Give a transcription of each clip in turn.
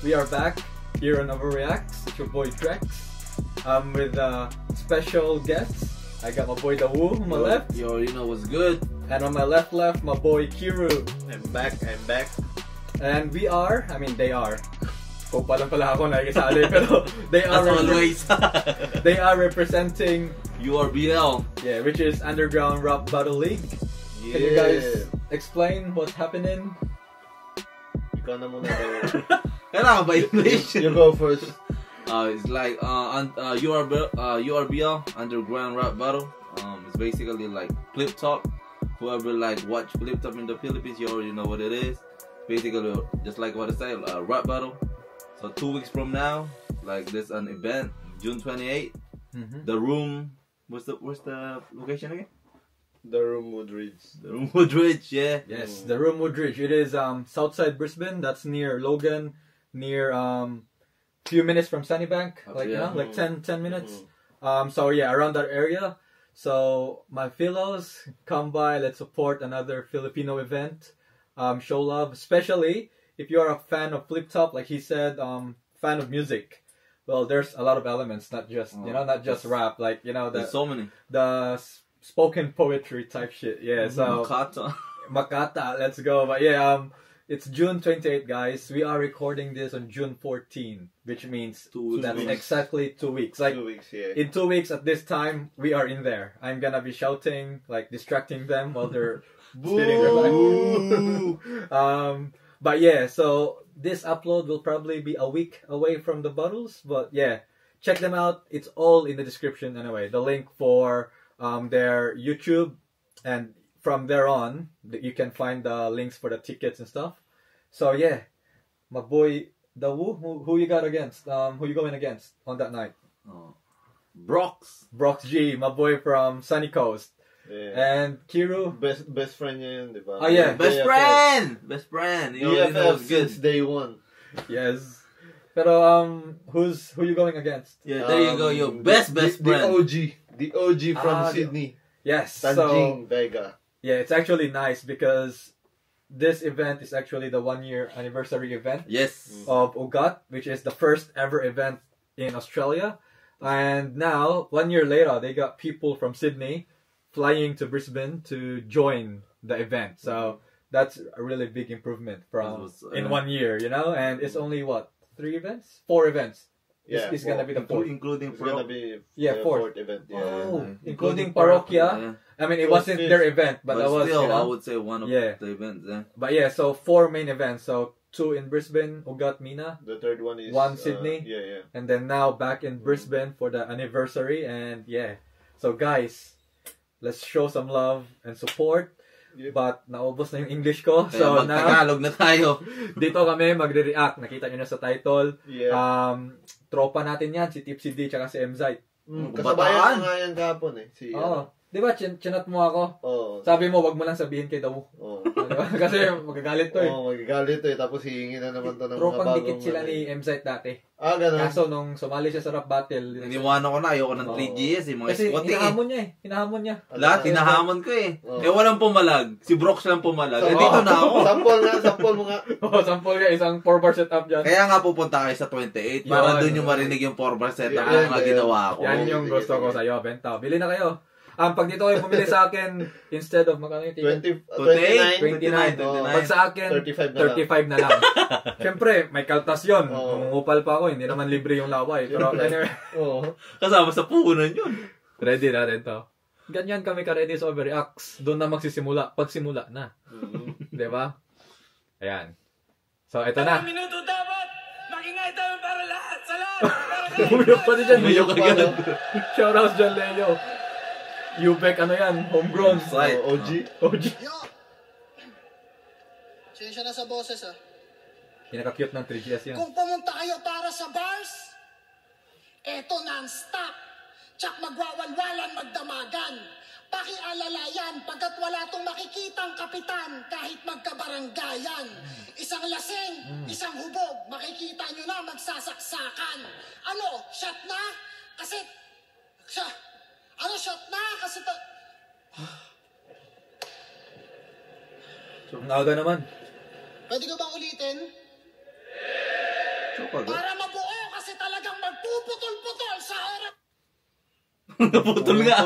We are back here on Overreacts. It's your boy Drex. I'm with special guests. I got my boy Dawu on my left. You already know what's good. And on my left, my boy Kiru. I'm back. And we are, they are. Kung pa lang pala ako nakikisali, pero they are As always. they are representing URBL. Yeah, which is Underground Rap Battle League. Yeah. Can you guys explain what's happening? Ikaw na muna daw. Kailangan ba English? You go first. It's like URBL, Underground Rap Battle. It's basically like Flip Top. Whoever like watch Flip Top in the Philippines, you already know what it is. Basically, just like what I say, rap battle. So 2 weeks from now, like there's an event, June 28th. The room, where's the location again? The Room Woodridge. The Room Woodridge, yeah. Yes, the Room Woodridge. It is Southside Brisbane. That's near Logan, near few minutes from Sunnybank, like yeah. like 10 minutes. So yeah, around that area. So my Philos, come by. Let's support another Filipino event. Show love, especially if you are a fan of Flip Top, like he said, fan of music. Well, there's a lot of elements, not just not just rap, like There's so many. the spoken poetry type shit. Yeah, so Makata, let's go. But yeah, it's June 28th, guys. We are recording this on June 14, which means that's exactly 2 weeks. Like 2 weeks, yeah. in 2 weeks at this time, we are in there. I'm gonna be shouting, like distracting them while they're spitting their line. But yeah, so this upload will probably be a week away from the battles. But yeah, check them out. It's all in the description anyway. The link for their YouTube, and from there on, you can find the links for the tickets and stuff. So yeah, my boy Dawu, who you got against? Who you going against on that night? Brox G, my boy from Sunny Coast. Yeah. And Kiru, Best friend niya yun, di ba? Oh yeah, best friend. You already know BFF what's good. since day one. yes. Pero who you going against? Yeah, there you go. Your best friend. The OG from Sydney. Yes. Tanjing Vega. Yeah, it's actually nice because this event is actually the 1-year anniversary event Yes. of Ugat, which is the first ever event in Australia. And now, 1 year later, they got people from Sydney flying to Brisbane to join the event. So that's a really big improvement from in 1 year, and it's only 4 events. Yeah, it's gonna be the fourth. Including It's gonna be fourth event. Yeah. Oh, including Parokia. I mean, it wasn't their event, but that was still, I would say one of the events. Yeah. But yeah, so 4 main events. So 2 in Brisbane, Ugat, Mina. The third one is 1 Sydney. Yeah. And then now back in Brisbane for the anniversary. And yeah, so guys, let's show some love and support. Yep. But naubos na yung English ko. Kaya So now, Tagalog na tayo. dito kami magre-react. Nakita nyo na sa title. Yeah. Tropa natin yan, si Tipsy D tsaka si MZite. Kasabayan ko nga yan kahapon eh. Di ba, chinat mo ako? Oo. Sabi mo, wag mo lang sabihin kay Dawu. Oo. Kasi magagalit to eh. Oo, magagalit to eh. Tapos hihingi na naman to ng mga Tropang bagong... dikit sila ni MZite dati. Ganun. Kaso nung sumali siya sa rap battle, Iniwanan ko na. Ayoko ng 3GS eh. Mga kasi squatting hinahamon niya. Lahat hinahamon ko eh. Walang pumalag. Si Brox lang pumalag. So, Dito na ako. Sample mo nga. Sample nga, isang 4-bar setup dyan. Kaya nga pupunta kayo sa 28 para doon yung marinig yung 4-bar setup na mga ginawa ko. Yan yung gusto ko sa'yo, Benta. Bili na kayo. Pag dito kayo bumili sa akin, instead of magkano yung ticket? 29. 29. Pag sa akin, 35 na lang. Siyempre, may kaltas yun. Mungupal pa ako, hindi naman libre yung laway. Pero anyway. Kasama sa puhunan yun. Ready natin to. Ganyan kami ka-ready sa Overreacts. Doon na magsisimula. Pagsimula na. Diba? Ayan. So, ito na. Minuto dapat! Makingay tayo para lahat! Sa lahat! Bumiyok pa din dyan. Bumiyok agad. Shoutouts dyan, Leo. Ubek, ano yan? Homegrown. OG. Yo! Sensya na sa boses Pinaka-cute ng 3GS yan. Kung pumunta kayo para sa bars, eto non-stop. Tsak magwawalwalan, magdamagan. Pakialalayan pagkat wala tong makikitang kapitan kahit magkabaranggayan. Isang lasing, isang hubog, makikita nyo na magsasaksakan. Ano, shot na? Kasi, shot na? Kasi Ang aga naman. Pwede ko bang ulitin? Para mabuo kasi talagang magpuputol-putol sa oras. Naputol nga.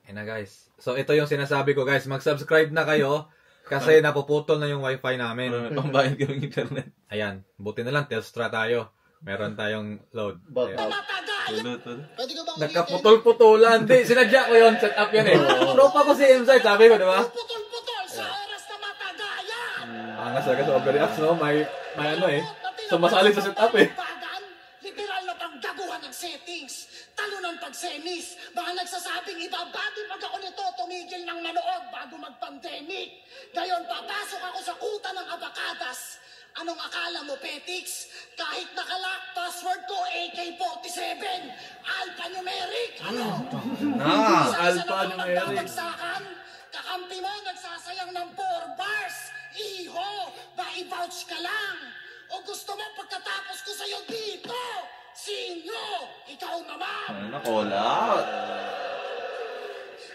Ayun na guys. So ito yung sinasabi ko guys. Mag-subscribe na kayo kasi napuputol na yung wifi namin. Pambayad ka ng internet. Ayan. Buti na lang. Telstra tayo. Meron tayong load. Ayan. Matagayan. Pwede ko bang Nakaputol-putulan. Di, sinadya ko yun. Set up yan eh. Tropa ko si M-Site. Sabi ko, di ba? putol-putol sa oras na matagayan? Angas talaga sa overreacts, no? May ano eh. Sumasali sa setup eh. Literal na panggaguhan ng settings. Talo ng pagsenis. Mga nagsasabing ibabati pag ako nito tumigil ng manood bago mag-pandemic. Gayon papasok ako sa kuta ng abakadas. Anong akala mo, Petix? Kahit nakalock, password ko AK-47. Alphanumeric. Ano? Alphanumeric. Kakampi mo nagsasayang ng 4 bars. Iho, ba i-vouch ka lang? O gusto mo pagkatapos ko sa'yo dito? Sinyo, ikaw naman. Call out.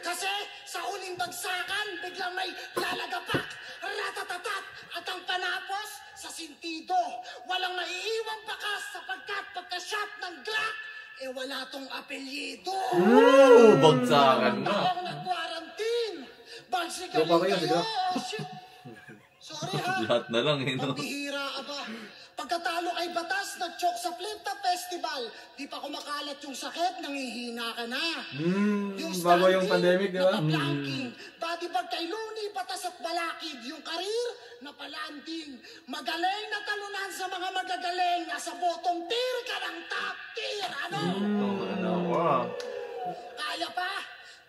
Kasi sa huling bagsakan, biglang may lalagapak, ratatatat, at ang panapos sa sintido. Walang maiiwang bakas sapagkat pagka-shot ng Glock, wala tong apelyido. Bagsakan na. Ako nag-quarantine. Balsikalin Tropa ko yun, kayo. siguro. Oh, shit. Sorry ha. Lahat na lang eh, no? Pambihira aba. Pagkatalo kay Batas, nag-choke sa Flip Top Festival. Di pa kumakalat yung sakit, nangihina ka na. Bago yung pandemic, di ba? Napaplanking. Body bag kay Looney, Batas at Balakid. Yung karir, napalanding. Magaling na talunan sa mga magagaling. Nasa bottom tier ka ng top tier. Ano? Kaya pa?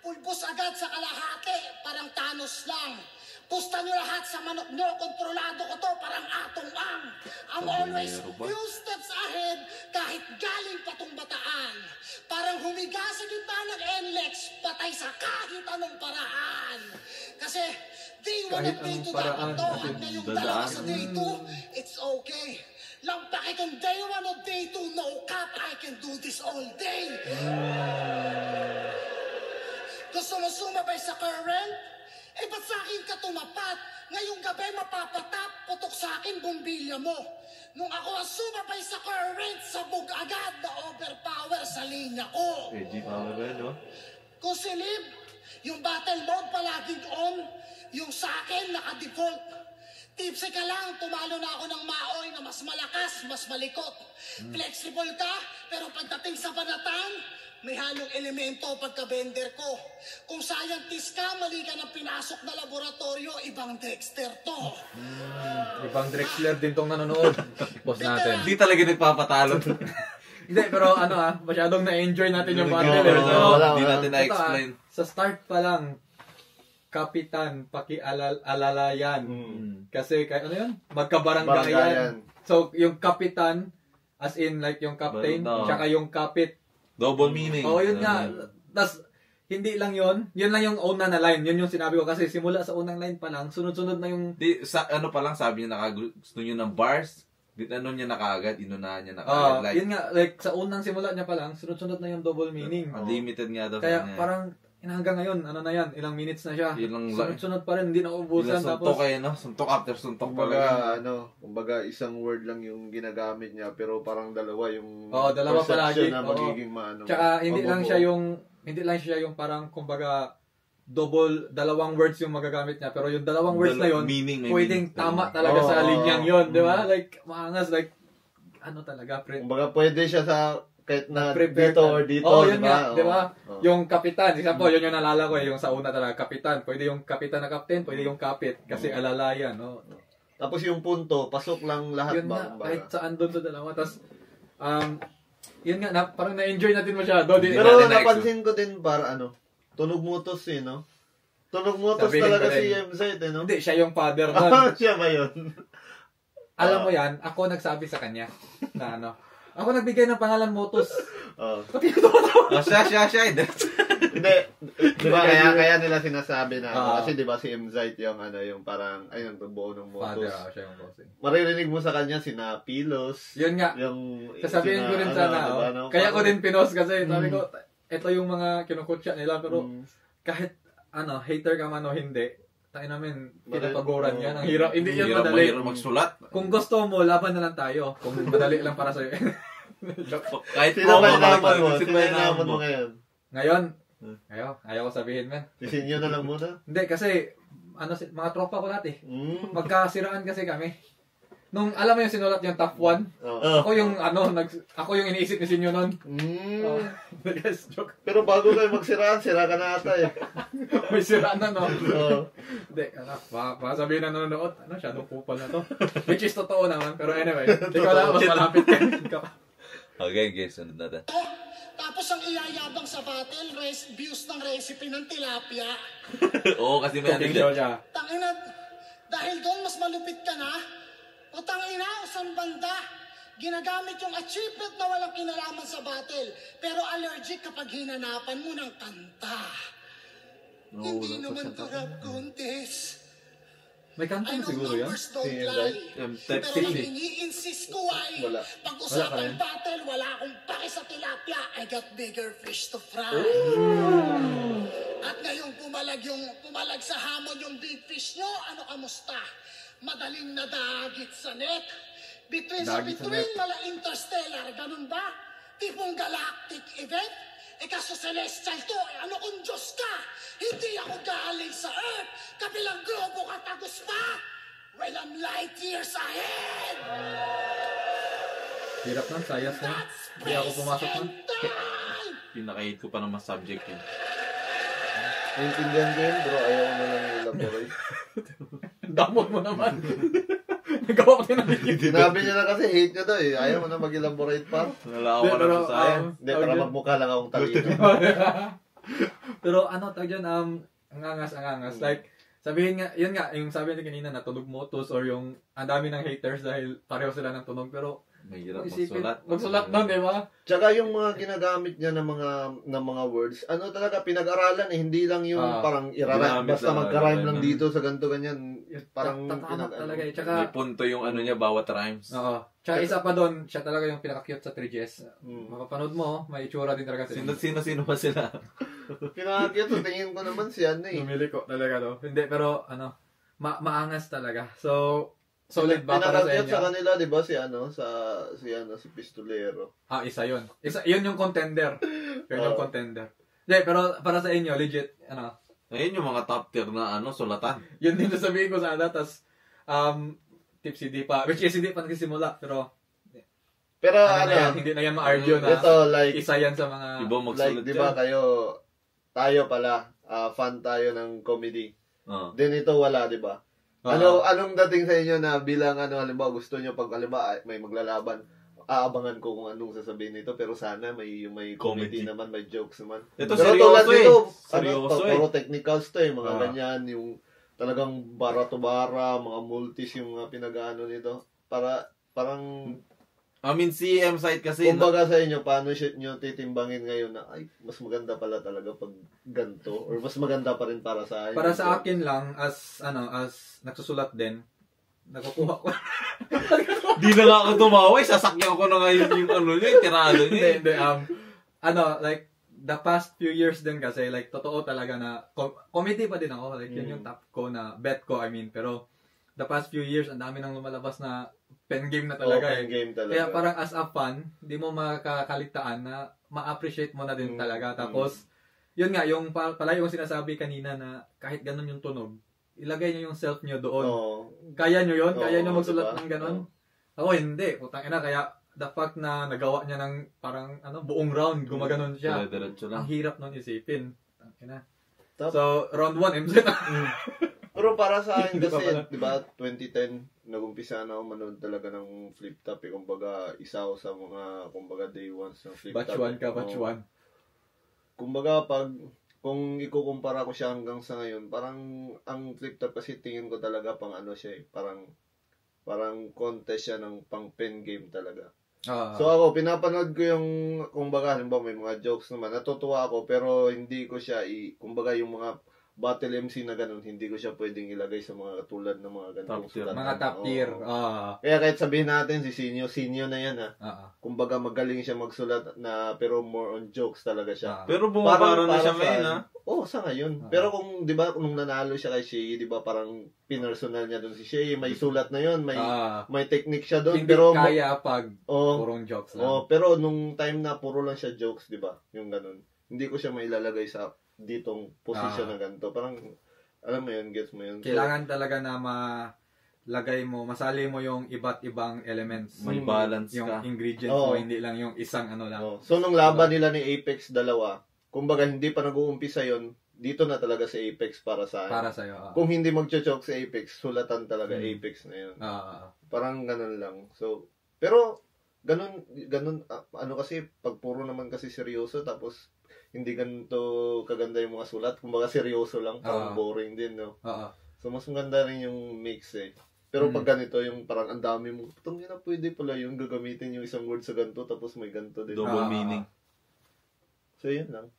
Pulbos agad sa kalahati. Parang Thanos lang. Pusta nyo lahat sa manok nyo. Kontrolado ko to parang atong ang. I'm always few steps ahead kahit galing pa tong bataan. Parang humiga sa gitna ng NLEX, patay sa kahit anong paraan. Kasi day 1 at day 2 dapat to. At ngayong dalawa sa day 2, it's okay. Lampaki kung day 1 o day 2, no cap, I can do this all day. Gusto mo sumabay sa current? Ba't sa akin ka tumapat? Ngayong gabi mapapatap, putok sa akin bumbilya mo. Nung ako ang sumabay sa current, sabog agad na overpower sa linya ko. Kung silib, yung battle mode palaging on, yung sa akin naka-default. Tipsy ka lang, tumalo na ako ng maoy na mas malakas, mas malikot. Flexible ka, pero pagdating sa banatan, may halong elemento pagka-bender ko. Kung scientist ka, mali ka ng pinasok na laboratorio, ibang Dexter to. Ibang Drexler din tong nanonood. Post natin. Hindi talaga nagpapatalo. Hindi, pero masyadong na-enjoy natin yung battle. Hindi natin na-explain. Sa start pa lang, Kapitan, pakialalayan. Kasi, magkabaranggayan. So, yung Kapitan, as in like yung captain, tsaka yung kapit, double meaning. Yun nga. Tas, hindi lang yun. Yun lang yung una na line. Yun yung sinabi ko. Kasi simula sa unang line pa lang, sunod-sunod na yung... Pa lang, sabi niya gusto niyo ng bars, niya na kaagad, inunahan niya na kaagad. Yun nga, like sa unang simula niya pa lang, sunod-sunod na yung double meaning. Unlimited nga daw. Kaya parang, hanggang ngayon, ilang minutes na siya. Sunod-sunod pa rin, hindi na uubusan. Suntok no? Suntok after suntok pa lang. Kumbaga, isang word lang yung ginagamit niya, pero parang dalawa yung dalawa palagi na magiging Tsaka hindi lang siya yung parang, kumbaga, dalawang words yung magagamit niya, pero yung dalawang words na yun, pwedeng tama talaga sa linyang yun, di ba? Like, maangas, like, talaga, kumbaga, pwede siya sa kahit na prepare dito or dito, yun nga, di ba? Yung kapitan, example, yun yung nalala ko yung sa una talaga, kapitan. Pwede yung kapitan na captain, pwede yung kapit, kasi alalayan, no? Tapos yung punto, pasok lang lahat yun ba? Kahit saan doon sa dalawa. Tapos, yun nga, parang na-enjoy natin masyado. Pero napansin ko din tunog motos no? Tunog motos talaga si M-Site, no? Hindi, siya yung father nun. Siya ba yun? Alam mo yan, ako nagsabi sa kanya na ako nagbigay ng pangalan Motos. Siya. Hindi. Diba, kaya nila sinasabi na, kasi diba si M-Site yung parang, ayun, buo ng Motos. Father, siya yung bossing. Maririnig mo sa kanya, sina Pilos. Yun nga. Sasabihin ko rin sana, diba, kaya ko din pinost kasi, sabi ko, ito yung mga kinukutsa nila, pero kahit, hater ka man o hindi, tayo namin, pinapaguran yan. Ang hirap, hindi yan Hirap madali. mahirap magsulat. Kung gusto mo, laban na lang tayo. Kung madali lang para sa'yo. Kahit Sino ba inaman mo? sino Sino ba ba inaman mo mo? ngayon? Ngayon, ayaw ko sabihin, man. Isinyo na lang muna. Hindi, kasi, mga tropa ko dati. Mm. Magkasiraan kasi kami. Nung, alam mo yung sinulat yung top 1, ako yung, ako yung iniisip ni Sinyo nun. Guys, joke. Pero bago kayo magsiraan, sira ka na ata eh. May siraan na, no? Oo. Hindi, baka sabihin na nanonood, siyadong kupal na to. Which is totoo naman, pero anyway, ikaw lang, mas malapit ka. Okay, sunod natin. Tapos ang iyayabang sa battle, views ng recipe ng tilapia. Oo, kasi may ano Cooking show dyan. siya. Tangina, dahil doon mas malupit ka na. O tangina, saan banda? Ginagamit yung achievement na walang kinalaman sa battle, pero allergic kapag hinanapan mo ng kanta. Hindi naman to rap contest. May kanta I na know siguro yan. numbers don't Singing lie. Type Pero ang 50. ini-insist ko ay, Wala. pag-usapang battle, wala akong pake sa tilapia. I got bigger fish to fry. At ngayong pumalag sa hamon yung big fish nyo, ano kamusta? Madaling nadagit sa net. Between mala interstellar, ganun ba? Tipong galactic event? Kaso celestial to, ano kung Diyos ka? Hindi ako galing sa Earth, kabilang globo katagos pa. Well, I'm light years ahead. Hirap nun, sayas na. Hindi ako pumasok nun. Pinaka-hate ko pa naman subject yun. Naintindihan ko yun, bro. Ayaw ko na lang elaborate. Damot mo naman. Nagawa ko din ang video. Sinabi niya na kasi hate niya daw eh. Ayaw mo na mag-elaborate pa. Wala ako na sa sayang. Hindi, para magmukha lang akong talino. Pero tawag dyan, ang angas. Like, sabihin nga, yun nga, yung sabi niya kanina, natunog motos or yung ang dami ng haters dahil pareho sila ng tunog. Pero, Mahirap isipin, magsulat. magsulat nun, di ba? Tsaka yung mga ginagamit niya ng mga words, talaga pinag-aralan eh, hindi lang yung parang irarap, ginamit basta lang, magka-rhyme lang ganun. dito sa ganito ganyan. Parang tatamak talaga eh. Tsaka, May punto yung ano niya, bawat rhymes. oo. Tsaka isa pa doon, siya talaga yung pinaka-cute sa 3GS. Makapanood mo, may itsura din talaga Sino ba sila? Pinakakit, so tingin ko naman si ano eh. Pumili ko talaga to. Hindi, pero maangas talaga. So, solid ba para sa Pinakakit inyo? sa kanila, di ba, si Pistolero. Isa yun. Yun yung contender. Yun yung contender. Hindi, pero para sa inyo, legit, Ayun yung mga top tier na sulatan. yun din sabihin ko sana, tas, tips hindi pa, which is hindi pa nagsisimula, pero, hindi na yan ma-argue na, ito, like, isa yan sa mga, Iba magsulat like, di ba tayo pala, fan tayo ng comedy. Then ito wala, di ba? Anong dating sa inyo na bilang halimbawa gusto nyo pag halimbawa may maglalaban, aabangan ko kung anong sasabihin nito, pero sana may comedy naman, may jokes naman. Ito pero seryoso nito, seryoso puro technicals to eh, mga ganyan, yung talagang bara to bara, mga multis yung pinag-ano nito. Parang I mean, CM site kasi. kumbaga sa inyo, paano nyo titimbangin ngayon na, ay, mas maganda pala talaga pag ganito, or mas maganda pa rin para sa akin. para sa akin lang, as nagsusulat din, nakukuha ko. Di na nga ako tumaway, sasakyan ko na ngayon yung yung tirado niya. Hindi, like, the past few years din kasi, like, totoo talaga na, comedy pa din ako, like, yun yung top ko na, bet ko, pero, the past few years, ang dami nang lumalabas na, pen game na talaga pen game talaga. Kaya parang as a fan, di mo makakaligtaan na ma-appreciate mo na din talaga. Tapos, yun nga, yung pala yung sinasabi kanina na kahit ganun yung tunog, ilagay nyo yung self nyo doon. Kaya nyo yun? Kaya nyo magsulat ng ganun? Ako hindi. Putang ina, kaya the fact na nagawa niya ng parang buong round, gumaganon siya. Ang hirap nun isipin. Tangina. So, round 1, MZ. Pero para sa akin kasi, di ba, 2010, nag-umpisa na ako manood talaga ng flip top eh. Kumbaga, isa ako sa mga, day ones ng flip top. Batch 1 ka, batch 1. Kumbaga, kung ikukumpara ko siya hanggang sa ngayon, parang ang flip top kasi tingin ko talaga pang siya eh. Parang contest siya ng pang pen game talaga. So ako, pinapanood ko yung, kumbaga, halimbawa may mga jokes naman, natutuwa ako, pero hindi ko siya, kumbaga yung mga battle MC na ganun, hindi ko siya pwedeng ilagay sa mga katulad ng mga ganitong Top tier. sulatan. Mga top tier. Kaya kahit sabihin natin si Sinyo na yan ha. Oo. Kumbaga magaling siya magsulat na pero more on jokes talaga siya. Pero bumabara na siya ngayon, ha? Oo, sa ngayon. Pero kung, di ba, kung nanalo siya kay Shay, di ba, parang pinersonal niya doon si Shay, may sulat na yun, may technique siya doon. Hindi Pero kaya pag oh, purong jokes lang. pero nung time na puro lang siya jokes, di ba, yung ganun. Hindi ko siya mailalagay sa ditong position na ganito. Parang, alam mo yun, gets mo yun. Kailangan talaga na malagay mo, masali mo yung iba't ibang elements. May balance yung ka. ingredients mo, hindi lang yung isang ano lang. So, nung laban nila ni Apex dalawa, kumbaga hindi pa nag-uumpisa yon, dito na talaga si Apex para sa Para sa'yo. Kung hindi magcho-choke si Apex, sulatan talaga Apex na yun. Parang ganun lang. So, pero ganun ano kasi pag puro naman kasi seryoso tapos hindi ganito kaganda yung mga sulat, kumbaga seryoso lang, parang boring din, no? So mas maganda rin yung mix eh. Pero pag ganito yung parang ang dami mo, itong na pwede pala yung gagamitin yung isang word sa ganito tapos may ganito din. Double meaning. So yun lang.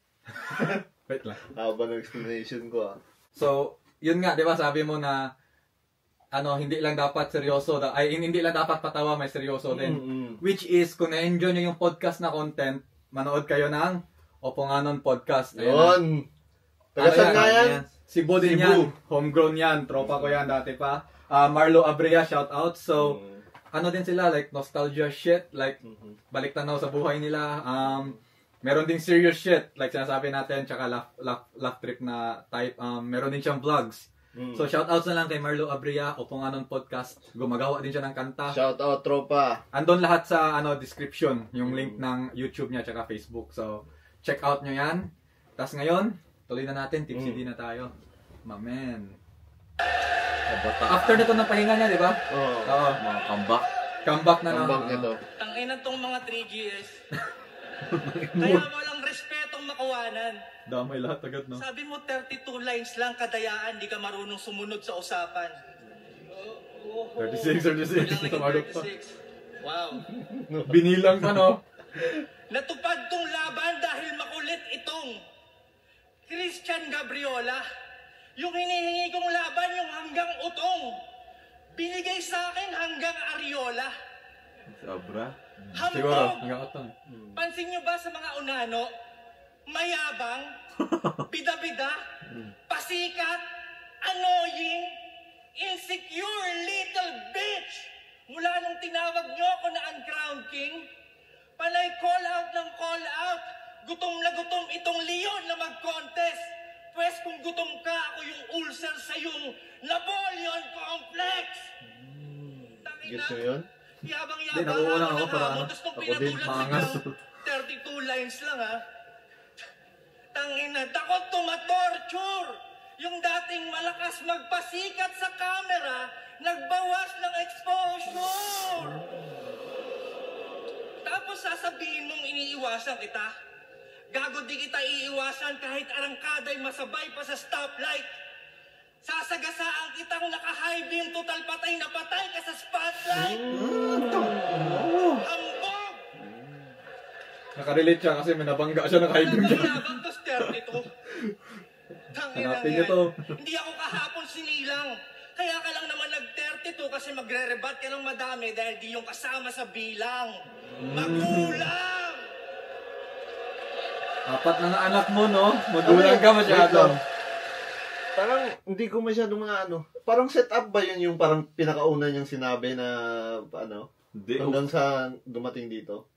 Wait lang. Haba ng explanation ko So, yun nga, di ba sabi mo na hindi lang dapat seryoso, hindi lang dapat patawa, may seryoso din. Which is, kung na-enjoy nyo yung podcast na content, manood kayo ng Oponganon Podcast. Yun! Tagasan nga yan? Cebu din yan. Homegrown yan. Tropa ko yan dati pa. Marlo Abrea, shout out. So, ano din sila, like nostalgia shit, like balik tanaw sa buhay nila. Meron ding serious shit, like sinasabi natin, tsaka laugh trip na type. Meron din siyang vlogs. So, shoutouts na lang kay Marlo Abrea, Oponganon Podcast. Gumagawa din siya ng kanta. Shoutout, tropa. Andon lahat sa description, yung link ng YouTube niya tsaka Facebook. So, check out nyo yan. Tapos ngayon, tuloy na natin, tipsy din na tayo. Mamen. After nito ng pahinga niya, di ba? Oo. Mga comeback. Comeback na Comeback nito. Tangina tong mga 3GS. Kaya walang respetong makawanan. Damay lahat agad, no? Sabi mo 32 lines lang kadayaan, di ka marunong sumunod sa usapan. 36. Walang naging 36. Wow. Binilang pa, no? Natupad tong laban dahil makulit itong Christian Gabriola. Yung hinihingi kong laban, yung hanggang utong. Binigay sa akin hanggang Ariola. Sobra. Siguro, Hambog! hanggang utong. Pansin nyo ba sa mga unano? Mayabang, bida-bida, pasikat, annoying, insecure little bitch. Mula nung tinawag nyo ako na ang Crown King, panay call out ng call out. Gutom na gutom itong leon na mag-contest. Pwes kung gutom ka, ako yung ulcer sa yung Napoleon Complex. Guess nyo yun? Hindi, nakukulang ako para Tapos nung Ako din, pinatulan maangas. sigaw, 32 lines lang ha. Tangina, takot tumatorture. Yung dating malakas magpasikat sa camera, nagbawas ng exposure. Tapos sasabihin mong iniiwasan kita. Gago di kita iiwasan kahit arangkada'y masabay pa sa stoplight. Sasagasaan kitang naka-high beam, total patay na patay ka sa spotlight. Hambog! Nakarelate siya kasi may nabangga siya ng high beam niya. Naglalabang to 32. Hanapin niyo to. Hindi ako kahapon sinilang. Kaya ka lang naman nag-32 kasi magre-rebat ka ng madami dahil di yung kasama sa bilang. Magulang! Apat na nga anak mo, no? Magulang ka masyado. Parang hindi ko masyadong parang set up ba yun yung parang pinakauna niyang sinabi na Hindi. hanggang sa dumating dito?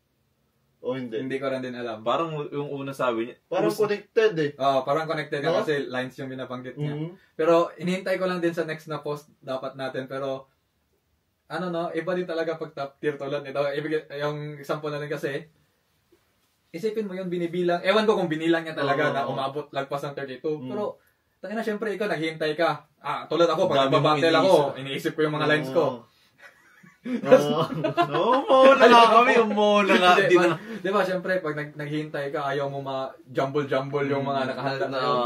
O hindi? Hindi ko rin din alam. Parang yung una sabi niya. Parang connected eh. Parang connected ka No? kasi lines yung binabanggit niya. Mhm. Pero inihintay ko lang din sa next na post dapat natin. Pero iba din talaga pag top tier tulad nito. Yung example na rin kasi, isipin mo yun, binibilang. Ewan ko kung binilang niya talaga na umabot lagpas ng 32. Pero, tangina, syempre ikaw, naghihintay ka. Tulad ako, pag Dami mong nagbabattle ako, iniisip ko yung mga lines ko. Muna nga kami. Muna nga. Di ba, syempre, pag naghihintay ka, ayaw mo ma-jumble-jumble yung mga nakahanda na yun.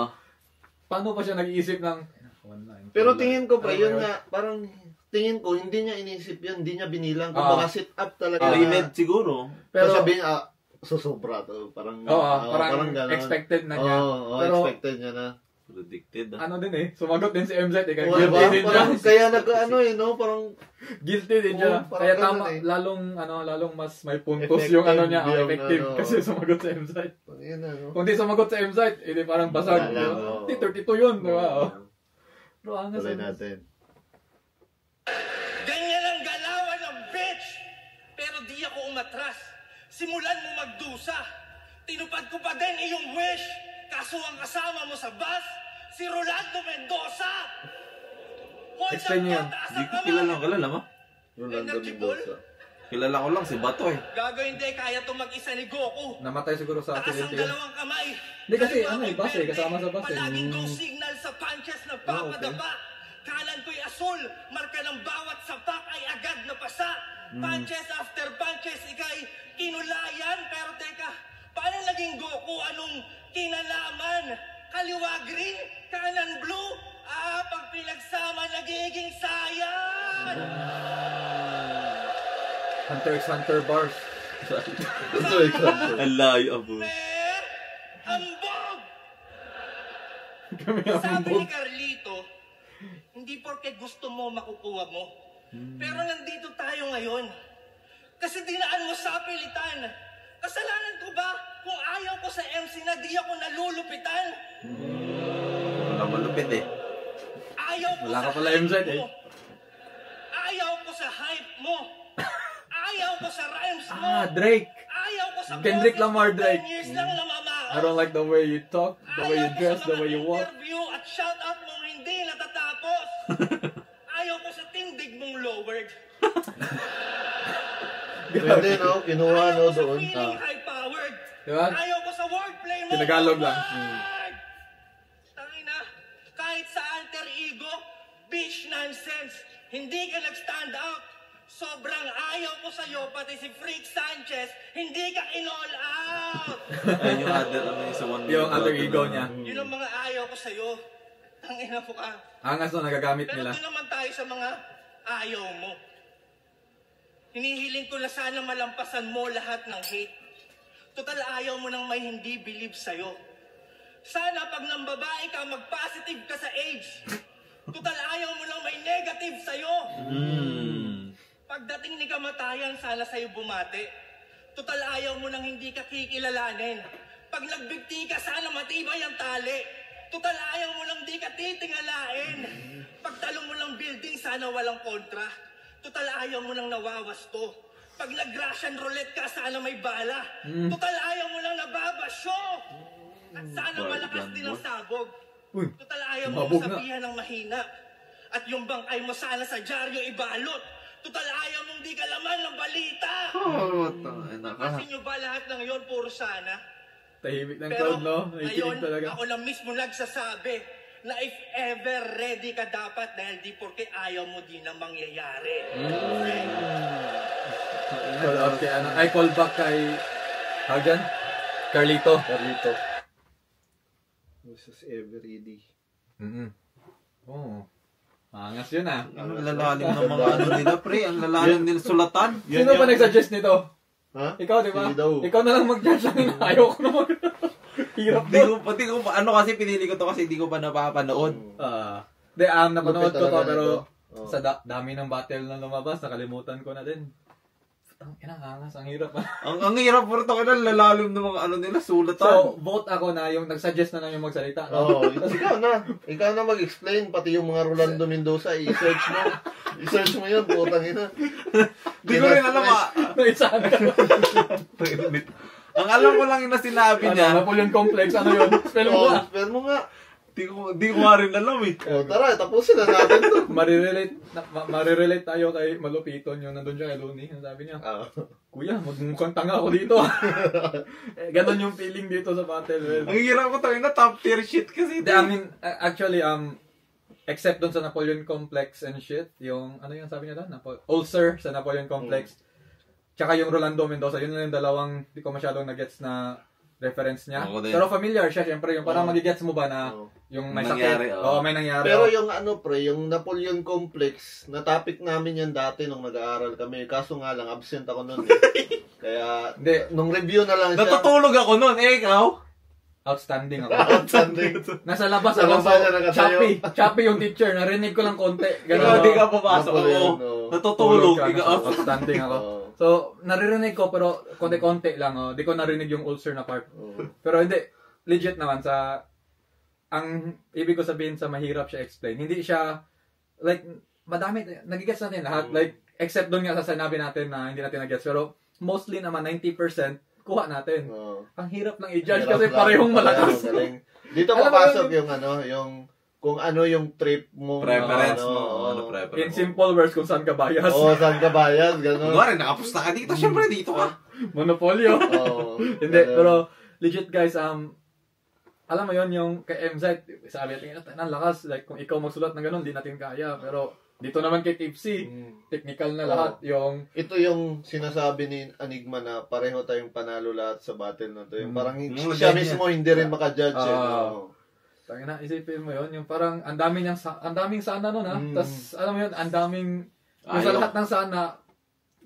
Paano pa siya nag-iisip ng one line? Pero tingin ko yun nga, parang tingin ko, hindi niya inisip yun, hindi niya binilang. Kung baka sit up talaga. Limit siguro. Pero sabihin, susobra to. Parang, parang ganun. expected na niya. Oo, Pero, expected niya na. Predicted. Ano din eh, sumagot din si MZ eh. Kaya Diba? guilty din siya. Parang, kaya parang Guilty din siya. Oo, parang Kaya ganun tama, eh. lalong mas may puntos Effective yung ano niya, yung effective. ano. Kasi sumagot sa MZ. yun ano. Kung di sumagot sa MZ, hindi parang basag. Wala, Diba? oo. Di, 32 yun, di ba? Oh. Pero angas Tuloy ano. natin. Ganyan ang galawan ng bitch! Pero di ako umatras. Simulan mo magdusa. Tinupad ko pa din iyong wish. Kaso ang kasama mo sa bus, si Rolando Mendoza! Hold Explain niyo yun. Di ko kilala mo. Rolando Energy ball? Mendoza. Kilala ko lang si Bato eh. Gago hindi, kaya itong mag-isa ni Goku. Namatay siguro sa Taas ang aksidente yun. dalawang kamay. Hindi kasi, Kaliwa ano eh, ko'y bus eh, berde. kasama sa bus eh. Palaging go signal sa punches na papadaba. Kanan ko'y asul, marka ng bawat sapak ay agad na pasa. Punches after punches, ikay kinulayan. Pero teka, paano naging Goku? Anong kinalaman? Kaliwa green, kanan blue. Pag pinagsama, nagiging sayang. Hunter x Hunter bars. Ito, ikaw. Ang layo abo. Ambog! Kami ang Sabi bog. ni Carlito, hindi porke gusto mo makukuha mo. Pero nandito tayo ngayon. Kasi dinaan mo sa pilitan. Kasalanan ko ba kung ayaw ko sa MC na di ako nalulupitan? Wala malupit eh. Ayaw ko Wala sa ka pala hype MZ eh. mo. Ayaw ko sa hype mo. Ayaw ko sa rhymes mo. Drake. Ayaw ko sa Kendrick boses Lamar, mo, Drake. 10 years lang namamao. I don't like the way you talk, the way you Ayaw ko dress, sa the mga way you walk. interview at shoutout mong hindi natatapos. Ayaw ko sa tindig mong lowered. Pwede, no? Kinuha, Ayaw no, ko sa doon. feeling high-powered. Diba? Ayaw ko sa wordplay mo. Tinagalog lang. Howard! Tangina, kahit sa alter ego, bitch nonsense. Hindi ka nag-stand out. Sobrang ayaw ko sa'yo, pati si Freak Sanchez, hindi ka in-all out. Ayun yung other, ano yung sa one Yung alter ego niya. Yun ang mga ayaw ko sa'yo. Tangina mo ka. Angas na nagagamit Pero nila. doon naman tayo sa mga ayaw mo. Hinihiling ko na sana malampasan mo lahat ng hate. Total ayaw mo nang may hindi believe sa'yo. Sana pag nang babae ka, mag-positive ka sa age. Total ayaw mo nang may negative sa'yo. Pagdating ni kamatayan, sana sa'yo bumate. Total ayaw mo nang hindi ka kikilalanin. Pag nagbigti ka, sana matibay ang tali. Total ayaw mo nang di ka titingalain. Pagtalong mo ng building, sana walang kontra. Total ayaw mo nang nawawasto. Pag nag-Russian roulette ka, sana may bala. Total ayaw mo nang nababasyo. At sana malakas din ang sabog. Uy, Total ayaw mo sumabog na. sabihan ng mahina. At yung bangkay mo sana sa dyaryo ibalot. Total ayaw mong di ka laman ng balita. Oh, tangina ka. Kasi nyo ba lahat ng yon puro sana? tahimik ng Pero crowd, no? ngayon, Nakikinig talaga. ako lang mismo nagsasabi na if ever ready ka dapat dahil di porke ayaw mo din ang mangyayari. Call out kay ano. Ay, call back kay... How dyan? Carlito. Carlito. This is every Oh. Angas yun ah. Ang lalalim ng mga ano nila, pre. Ang lalalim nila sulatan. Sino ba nag-suggest nito? Ha? Ikaw, di ba? Sige daw. Ikaw na lang mag-judge lang. Ayaw ko na mag... Hirap Di doon. ko, ano kasi pinili ko to kasi di ko pa napapanood. Napanood ko to, talaga pero nito. Oh. sa dami ng battle na lumabas, nakalimutan ko na din. Ang angas, ang hirap. Ang hirap po ito, lalalim ng mga ano nila, sulatan. So, vote ako na yung nag-suggest na lang yung magsalita. Oo, ikaw na. Ikaw na mag-explain, pati yung mga Rolando Mendoza, i-search mo. I-search mo yun, putang ina. Di ko rin alam Isa na. Ang alam ko lang yung na sinabi niya. Napoleon Complex, ano yun? Spell mo ba? Spell mo nga. Di ko nga rin alam eh. Tara, tapusin na natin to. Marirelate tayo kay Malupiton, yung nandun siya kay Looney. Ang sabi niya, Kuya, magmukhang tanga ako dito. Ganon yung feeling dito sa battle. Ang hirap ko tayo na top tier shit kasi. I mean, actually, except dun sa Napoleon Complex and shit, yung, ano yung sabi niya doon? Ulcer sa Napoleon Complex. Tsaka yung Rolando Mendoza, yun lang yung dalawang, di ko masyadong nagets na reference niya. Pero familiar siya, syempre, yung parang magigets mo ba na yung may nangyari, sakit. Oo, may nangyari. Pero yung ano pre, yung Napoleon Complex, na topic namin yan dati nung nag-aaral kami. Kaso nga lang, absent ako nun eh. Kaya, Hindi. nung review na lang siya. Natutulog ako nun, ikaw? outstanding ako. Outstanding. Nasa labas Sa ako, baba niya nakatayo. choppy yung teacher, narinig ko lang konti. Ikaw, di ka papasok Napoli ako. yun, oh. Natutulog. Tulog ka, Ikaw. outstanding ako. Oo. So, naririnig ko pero konti-konti lang. Oh. Di ko narinig yung ulcer na part. Oo. Pero hindi, legit naman sa, ang ibig ko sabihin sa mahirap siya explain. Hindi siya, like, madami, nagigets natin lahat. Like, except doon nga sa sinabi natin na hindi natin nagets. Pero, mostly naman, 90%, kuha natin. Oo. Ang hirap lang i-judge Hirap kasi lang. parehong malakas. Parehong galing. Dito Alam mo papasok yun, yung ano, yung kung ano yung trip mo. Preference ano, mo. oo. Ano preference In mo? simple words, kung saan ka bias. Oo, saan ka bias, gano'n. Kunwari, nakapusta ka dito. Siyempre, dito ka. Monopolyo. Oo. Hindi, Ganun. pero legit guys, alam mo yon yung kay MZ, sabi natin, ang lakas, like kung ikaw magsulat ng ganun, di natin kaya. Pero dito naman kay Tipsy, technical na lahat. Yung, Ito yung sinasabi ni Enigma na pareho tayong panalo lahat sa battle na to. Yung parang siya ganyan. mismo hindi rin makajudge. No? tangina, isipin mo yon yung parang ang daming sana nun ha. Tas alam mo yun, ang daming, yung sa Ayaw. lahat ng sana,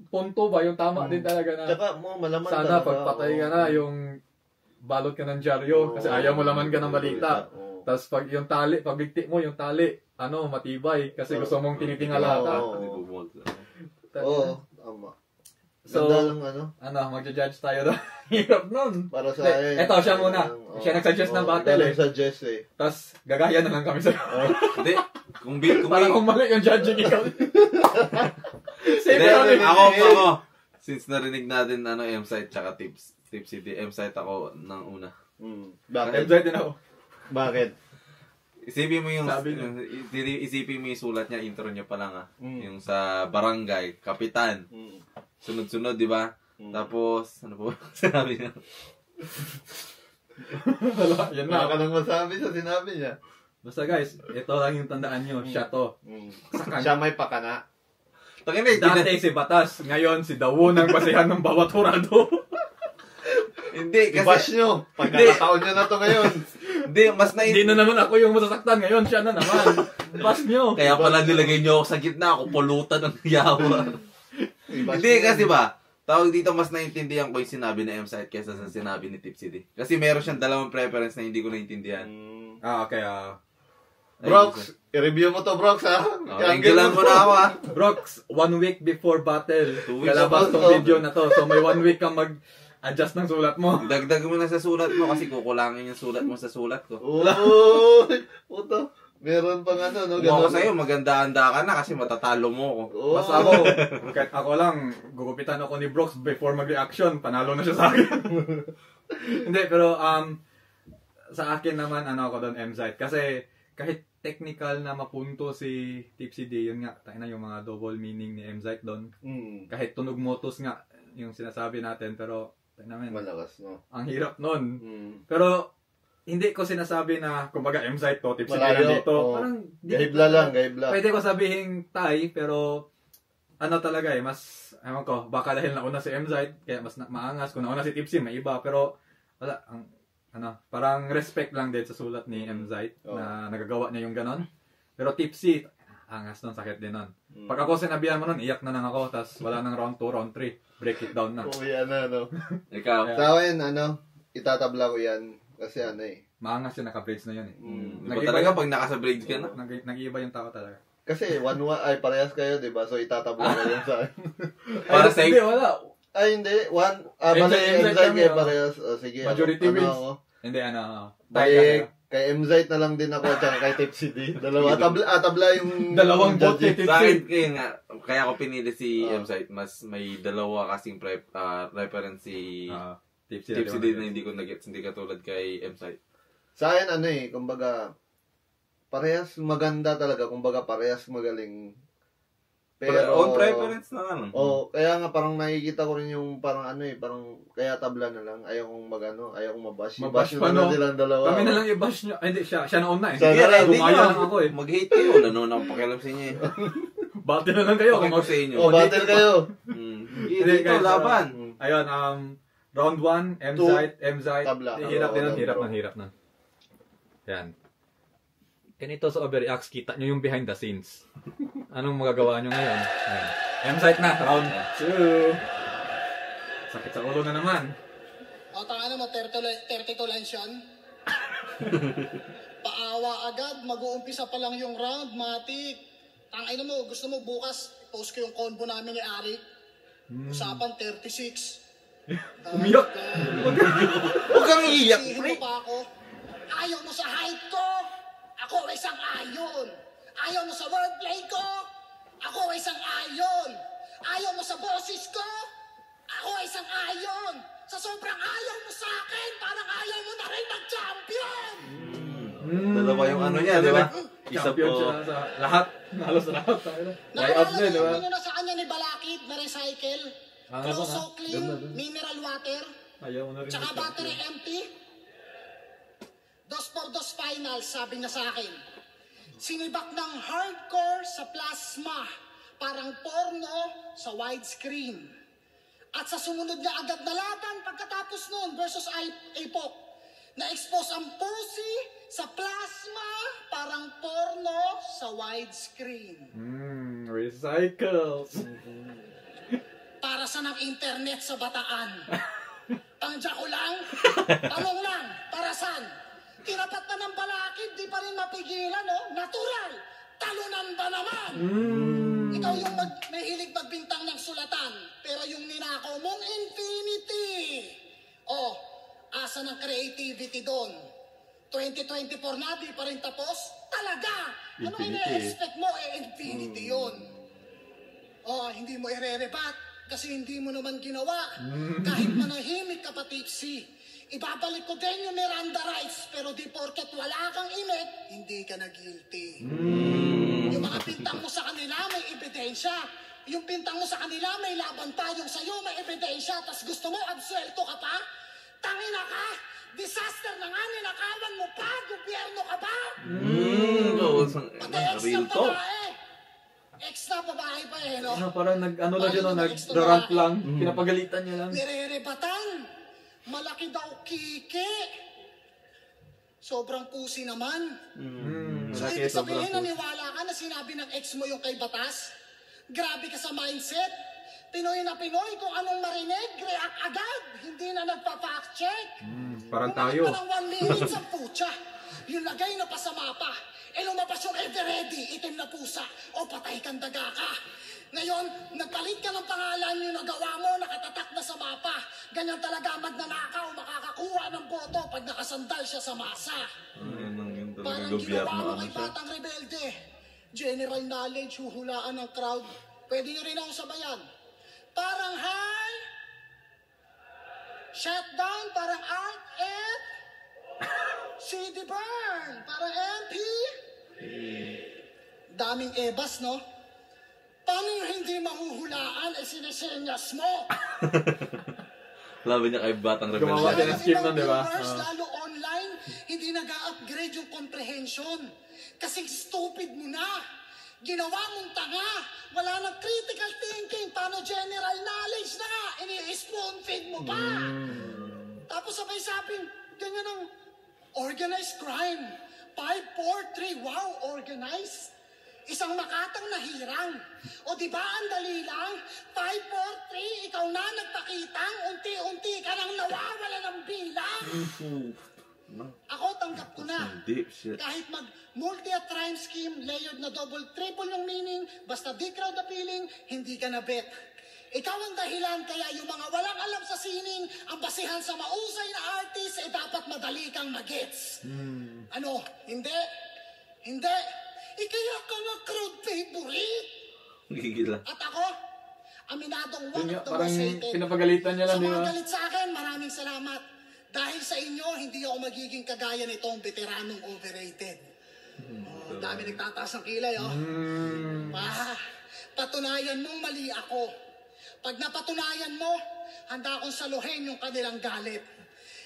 punto ba, yung tama din talaga na, Tsaka mo, malaman sana talaga, pagpatay ka na, yung balot ka ng dyaryo, kasi ayaw mo laman ka ng balita. Oo. Tapos pag yung tali, pag bigti mo yung tali, matibay kasi gusto mong tinitingala ka. Oo. Oo. Oo, tama. So, Ganda ng magja-judge tayo doon. Hirap nun. para sa Hindi, eto, siya muna. Siya nagsuggest ng battle eh. Nagsuggest eh. Tapos gagaya na lang kami sa'yo. Hindi. Kung Parang kung mali yung judging ikaw. Save Hindi, kami. ako. Since narinig natin M-site tsaka Tipsy, M-site ako ng una. Bakit? MZ din ako. Bakit? Isipin mo yung Sabi niya. isipin mo yung sulat niya, intro niya pa lang yung sa barangay, kapitan. Sunod-sunod, di ba? Tapos, ano po sinabi niya? Wala, yan Wala ka na. nang masabi sa sinabi niya. Basta guys, ito lang yung tandaan nyo. Siya to. Siya may pakana. Tangina, Dati si Batas, ngayon si Dawo ng basihan ng bawat hurado. hindi, I-bash kasi, nyo. Pagkakataon nyo na to ngayon. hindi, mas Hindi na naman ako yung masasaktan ngayon, siya na naman. Bas nyo. Kaya pala nilagay niyo ako sa gitna, ako pulutan ng yawa. I-bash Hindi, nyo. kasi ba, tawag dito mas naintindihan ko yung sinabi ni M-Site kesa sa sinabi ni Tipsy D. Kasi meron siyang dalawang preference na hindi ko naintindihan. Okay, Brox, i-review mo to, Brox, ha? Anggelan mo na ako, ha? Brox, 1 week before battle, 2 weeks kalabas before. tong video na to. So may 1 week kang mag-adjust ng sulat mo. Dagdag mo na sa sulat mo kasi kukulangin yung sulat mo sa sulat ko. Uy! Puto. Meron pang ano, no? Kung ako sa'yo, maganda-handa ka na kasi matatalo mo ako. Oo. Basta ako, kahit ako lang, gugupitan ako ni Brox before mag-reaction, panalo na siya sa akin. Hindi, pero sa akin naman, ako doon, M-Site. Kasi kahit technical na mapunto si Tipsy D, yun nga, tayo na yung mga double meaning ni M-Site doon. Kahit tunog motos nga, yung sinasabi natin, pero tayo naman, Malakas, no? ang hirap nun. Pero, hindi ko sinasabi na, kumbaga, M-Site to, Tipsy D Malayo, nandito. oo. Parang, Gahibla lang, gahibla. pwede ko sabihin Thai, pero talaga mas, ewan ko, baka dahil nauna si M-Site, kaya mas maangas. Kung nauna si Tipsy, may iba. Pero, wala, parang respect lang din sa sulat ni M-Site na nagagawa niya yung ganon. Pero Tipsy, angas nun, sakit din nun. Pag ako sinabihan mo nun, iyak na lang ako, tas wala nang round 2, round 3, break it down na. Uwi na, no? Ikaw? Sa akin, itatabla ko yan. Kasi Maangas yung naka-braids na yun eh. Di ba talaga pag naka-braids ka na? Nag-iiba yung tao talaga. Kasi parehas kayo, di ba? So, itatabla ko yan sa akin. Para sa Hindi, wala. Ay, hindi. Bali, M-Site M-Site kami, kayo oh. parehas. Sige. Majority wins. Ako. Hindi, Bali, Thai kay M-Site na lang din ako at saka kay Tipsy D. Dalawa. Tabla yung... Dalawang bot kay judging. Sa akin, Tipsy. kaya ako pinili si M-Site, mas may dalawa kasing reference si Tipsy D na hindi ko nag-gets, hindi katulad kay M-Site. Sa akin, kumbaga, parehas maganda talaga. Kumbaga, parehas magaling. Pero, own preference na ano. kaya nga parang nakikita ko rin yung parang parang kaya tabla na lang. Ayaw kong ayaw kong mabash. Mabash I-bash pa, nyo na no? lang silang dalawa. Kami na lang i-bash nyo. Ay, hindi, siya nauna eh. Siya Sige, ready Gumaya nyo. lang ako eh. Mag-hate kayo. Wala naman akong pakialam sa inyo eh. Battle na lang kayo. Okay ko sa inyo. Battle kayo. Hindi, dito, guys, laban. Ayun, round 1, M-Site. Tabla. Hirap din nun, Oo, hirap nun. Yan. Ganito sa Overreacts, kita nyo yung behind the scenes. Anong magagawa nyo ngayon? Ayan. M-Site na, round 2. Sakit sa ulo na naman. O, tanga mo, 32 lines yun. Paawa agad, mag-uumpisa pa lang yung round, matik. Tangina mo, gusto mo bukas, post ko yung combo namin ni Arik. Usapan 36. Umiyak. Huwag kang iiyak, Sihin pre. mo pa ako. Ayaw mo sa height ko, ako ay isang ayon. Ayaw mo sa wordplay ko, ako ay isang ayon. Ayaw mo sa boses ko, ako ay isang ayon. Sa sobrang ayaw mo sa akin, parang ayaw mo na rin mag-champion. Dalawa yung ano niya, di ba? Isa Champion siya po. sa lahat. Halos lahat. Layout Naalala din, di ba? mo na sa kanya ni Balakid na recycle, Ah, Close ano, Clean, ganda dun. mineral water, Ayaw mo na rin. tsaka battery empty. 2x2 finals, sabi niya sa akin. Sinibak ng hardcore sa plasma, parang porno sa widescreen. At sa sumunod na agad na laban pagkatapos noon versus APOC, na-expose ang pussy sa plasma, parang porno sa widescreen. Recycles. Para sa ng internet sa Bataan. Pangja ko lang, tanong lang, para saan? Tinapat na ng Balakid, di pa rin mapigilan, no? Natural! Talunan ba naman? Ikaw yung may hilig magbintang ng sulatan, pero yung ninakaw mong infinity. Oh, asa ng creativity doon? 2024 na, di pa rin tapos? Talaga! Ano ina-expect mo? Infinity yun. Oh, hindi mo i-re-rebat kasi hindi mo naman ginawa. Kahit manahimik ka pa, Tipsy. Ibabalik ko din yung Miranda rights, pero di porket wala kang imik, hindi ka na guilty. Yung mga pintang mo sa kanila may ebidensya. Yung pintang mo sa kanila may laban pa, yung sa'yo may ebidensya, tas gusto mo absuelto ka pa? Tangina ka! Disaster na nga, ninakawan mo pa! Gobyerno ka ba? Pati ex Real ng talk. babae. Ex na babae pa eh, no? Parang ano lang siya, no? Parang next to Nag-rant babae. lang. Pinapagalitan niya lang. Nirerebatan. Malaki daw kike. Sobrang pusi naman. So, Malaki, ibig sobrang sabihin, pusi. naniwala ka na sinabi ng ex mo yung kay Batas? Grabe ka sa mindset. Pinoy na Pinoy, kung anong marinig, react agad. Hindi na nagpa-fact check. Parang tayo. Parang 1 minute sa putya. Yung lagay na pasama pa. Lumabas yung ever ready, itim na pusa. O patay kang daga ka. Ngayon, nagpalit ka ng pangalan yung nagawa mo, nakatatak na sa mapa. Ganyan talaga magnanakaw, makakakuha ng boto pag nakasandal siya sa masa. Parang ginawa mo kay Batang Rebelde. General knowledge, huhulaan ng crowd. Pwede nyo rin ako sabayan. Parang high, shutdown, parang alt, F, CD burn, parang MP. Daming ebas, no? Paano yung hindi mahuhulaan eh sinesenyas mo? Laban niya kay Batang Rebelde. Gumawa din ng scheme nun, di ba? Viewers, lalo online, hindi nag-upgrade yung comprehension. Kasing stupid mo na. Ginawa mong tanga. Wala nang critical thinking. Paano general knowledge na nga? Ini-spoon feed mo pa. Tapos sabay sabing, ganyan ang organized crime. 5, 4, 3, wow, organized. Isang makatang nahirang. O di ba ang dali lang? 5, 4, 3, ikaw na nagpakitang, unti-unti ka nang nawawala ng bilang. Ako tanggap ko na. Deep shit. Kahit multi at crime scheme, layered na double, triple yung meaning, basta di crowd appealing, hindi ka na bet. Ikaw ang dahilan kaya yung mga walang alam sa sining, ang basihan sa mausay na artist, dapat madali kang magets. Ano? Hindi? Hindi? Kaya ka nga crowd favorite. Gigila. At ako, aminadong one Yun nga, of the parang most hated. pinapagalitan niya lang, Sa di mga ba? galit sa akin, maraming salamat. Dahil sa inyo, hindi ako magiging kagaya nitong veteranong overrated. Oh, dami nagtataas ng kilay, oh. Patunayan mong mali ako. Pag napatunayan mo, handa akong saluhin yung kanilang galit.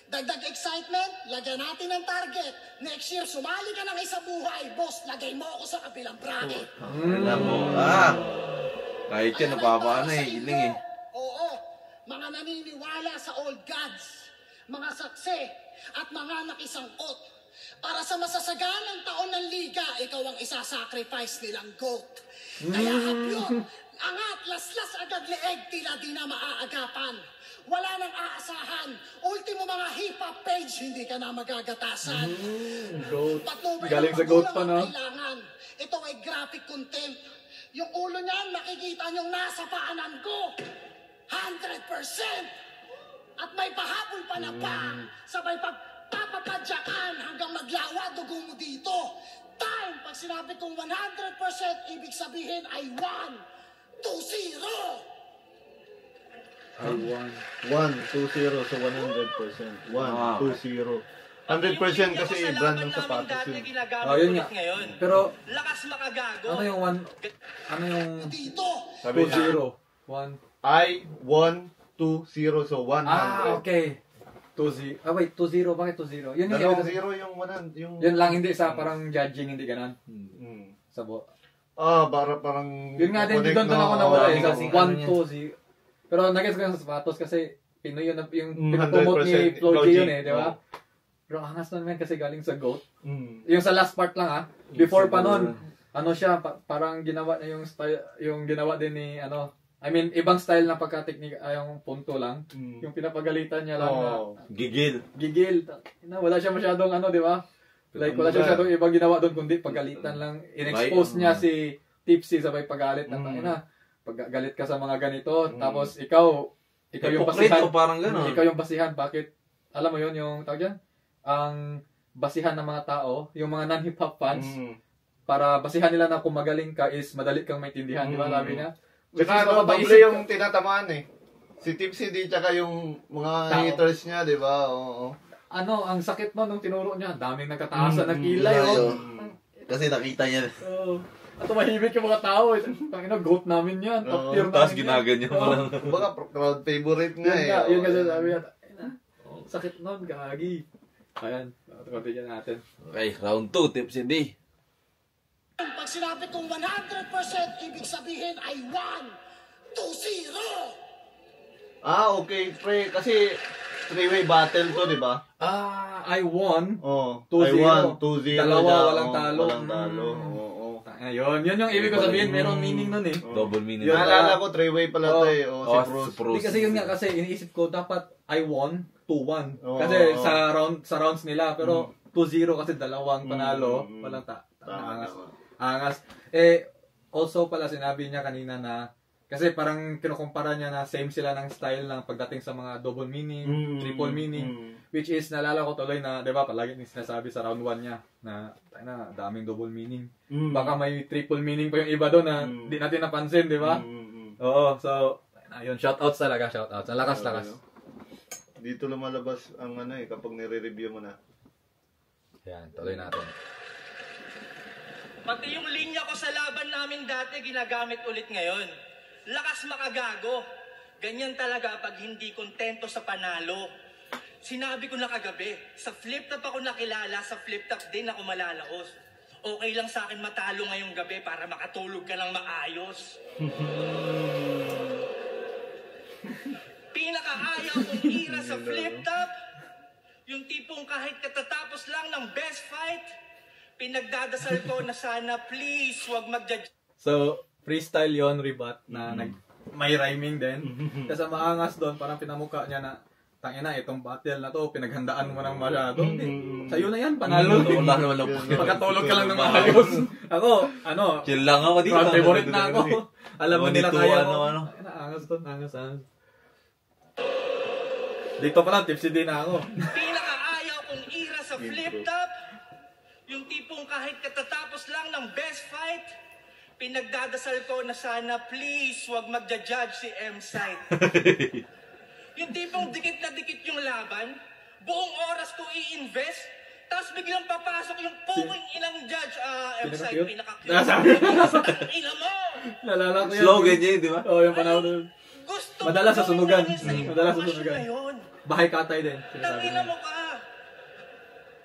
Dagdag excitement, lagyan natin ng target. Next year, sumali ka ng isa buhay. Boss, lagay mo ako sa kabilang bracket. Alam mo, kahit yan, Ayan ang napapaano para sa eh, inyo. giling eh. Oo, mga naniniwala sa old gods, mga saksi, at mga nakisangkot. Para sa masasaganang taon ng liga, ikaw ang isasacrifice nilang goat. Kaya hapyot, angat, laslas agad leeg, tila di na maaagapan. wala nang aasahan. Ultimo mga hip-hop page, hindi ka na magagatasan. Goat. Patnubay Galing ng sa goat magulang pa, ang no? kailangan. Ito ay graphic content. Yung ulo niyan, makikita niyong nasa paanan ko. 100%! At may pahabol pa na pa. Sabay pagpapapadyakan hanggang maglawa dugo mo dito. Time! Pag sinabi kong 100%, ibig sabihin ay 1, 2, 0! I won. 1, 2, 0, so 100%. 1, 2, 0. 100% kasi brand ng sapatos yun. Oh, yun nga. Pero, Lakas makagago. ano yung 1, ano yung Dito! 2-0? 1. I, 1, 2, 0, so 100. Okay. 2-0. Wait, 2-0. Bakit 2-0? Yun yung Dalawang ibig- 0 yung 100. Yung... Yun lang, hindi sa parang judging, hindi ganun. Sabo. Parang... Yun nga din, connect doon na- ako nawala eh. kasi Sa ano 1-2-0. Pero nag-guess ko yung sa sapatos kasi Pinoy yun, yung 100% pinapromote ni Flo G yun eh, di ba? Oo. Pero angas naman kasi galing sa GOAT. Mm. Yung sa last part lang before pa nun, ano siya, parang ginawa niya yung style, yung ginawa din ni, I mean, ibang style na pagka-technique, yung punto lang. Mm. Yung pinapagalitan niya lang na, Gigil. gigil. Wala siya masyadong di ba? Like, wala siya masyadong ibang ginawa doon, kundi pagalitan lang. In-expose niya si Tipsy sabay pagalit na, paggalit ka sa mga ganito, tapos ikaw yung basihan. Parang gano'n. Ikaw yung basihan, bakit, alam mo yun, yung tawag yan? Ang basihan ng mga tao, yung mga non-hip-hop fans, para basihan nila na kung magaling ka is madali kang maintindihan, di ba? Sabi niya. Tsaka doble yung tinatamaan eh. Si Tipsy di, tsaka yung mga Tao. haters niya, di ba? Oo. Ang sakit nun nung tinuro niya, daming nagkataasan na kilay, oh. Kasi nakita niya. Oh. At tumahimik yung mga tao. Tangina, GOAT namin yan. Top tier namin Tapos yan. ginaganyan mo lang. Kumbaga, crowd favorite nga eh. Yun kasi sabi niya, sakit nun, gagi. Ayan, continue natin. Okay, round 2, Tipsy D. Pag sinabi kong 100%, ibig sabihin ay 1, 2, 0! Okay, pre. Kasi, three-way battle to, di ba? I won. Oo. 2-0. I won, 2-0. Dalawa, siya. walang talo. Walang talo. Oo. Ayun, yun yung ibig ko sabihin, merong meaning nun eh. Double meaning. Yun. Naalala ko, three-way pala to eh. Si Bruce. Hindi kasi yun nga, kasi iniisip ko, dapat I won, 2-1. Oo, Kasi oo. sa rounds nila, pero 2-0 kasi dalawang panalo. Walang angas. Angas. Also pala sinabi niya kanina na, kasi parang kinukumpara niya na same sila ng style ng pagdating sa mga double meaning, triple meaning, which is naalala ko tuloy na, di ba, palagi niya sinasabi sa round 1 niya na daming double meaning. Baka may triple meaning pa yung iba doon na di natin napansin, di ba? Oo, so, ayun, shoutouts talaga, shoutouts. Ang lakas-lakas. Dito lumalabas ang kapag nire-review mo na. Yan, tuloy natin. Pati yung linya ko sa laban namin dati, ginagamit ulit ngayon. Lakas makagago. Ganyan talaga pag hindi kontento sa panalo. Sinabi ko na kagabi, sa flip-top ako nakilala, sa flip-top din ako malalaos. Okay lang sa akin matalo ngayong gabi para makatulog ka ng maayos. Pinakaayaw kong ira sa flip-top, yung tipong kahit katatapos lang ng best fight, pinagdadasal ko na sana please wag mag-judge. So, freestyle yon rebut na may rhyming din. Kasi maangas doon, parang pinamukha niya na, tangina, itong battle na to, pinaghandaan mo ng masyado. Sa'yo na yan, panalo. Wala naman lang. Pagkatulog ka lang ng maayos. Ako, Chill lang ako dito. crowd favorite na ako. Alam mo nila kaya ko. ano. Angas doon, angas. Dito pa lang, tipsy din ako. Pinakaayaw kong ira sa flip-top, yung tipong kahit katatapos lang ng best fight, pinagdadasal ko na sana please wag magja-judge si M-Site. Yung tipong dikit na dikit yung laban, buong oras ko i-invest, tapos biglang papasok yung puking inang judge, M-Site, pinaka-cute. Ina mo! Nalala ko yan. Slogan niya, di ba? Oo, yung panahon doon. Gusto Madalas sa gawin sunugan. namin sa Madalas sa impormasyon sunugan. na yun. Bahay katay din. Tangina mo ka!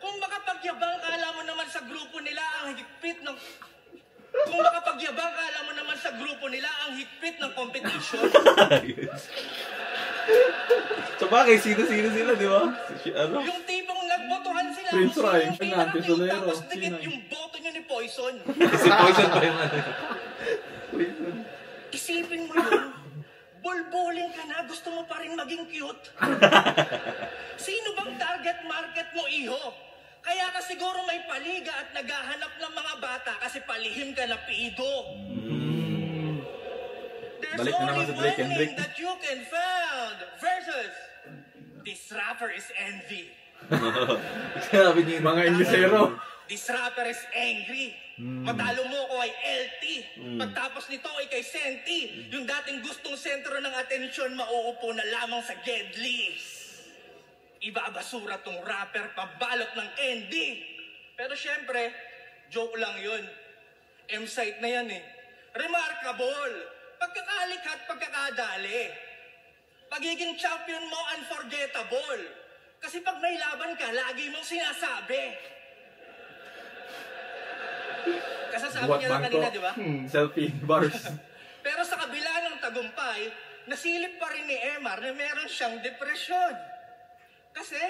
Kung makapagyabang ka, alam mo naman sa grupo nila ang higpit ng... Kung makapagyabang ka, alam mo naman sa grupo nila ang higpit ng competition. So bakit? Sino-sino sila, di ba? Ano? Yung tipong nagbotohan sila Prince kung sino Rhyme, yung Fernando pinaka-cute, Solero, tapos dikit sino? yung boto nyo ni Poison. Si Poison pa yung ano. Isipin mo yun. bulbuling ka na, gusto mo pa rin maging cute? Sino bang target market mo, iho? Kaya ka siguro may paliga at naghahanap ng mga bata kasi palihim ka na pido. There's Balik na naman only sa Drake one and Drake. name that you can find versus this rapper is envy. Sabi niyo Mga Inglesero. This rapper is angry. Matalo mo ko ay LT. Pagtapos nito ay kay Senti. Yung dating gustong sentro ng atensyon, mauupo na lamang sa Gedli. Ibabasura tong rapper pabalot ng candy. Pero syempre, joke lang yun. M-site na yan eh. Remarkable. Pagkakalikhat, pagkakadali. Pagiging champion mo, unforgettable. Kasi pag may laban ka, lagi mong sinasabi. Kasasabi Buwat niya lang bangko. kanina, di ba? Selfie bars. Pero sa kabila ng tagumpay, nasilip pa rin ni Emar na meron siyang depresyon. Kasi,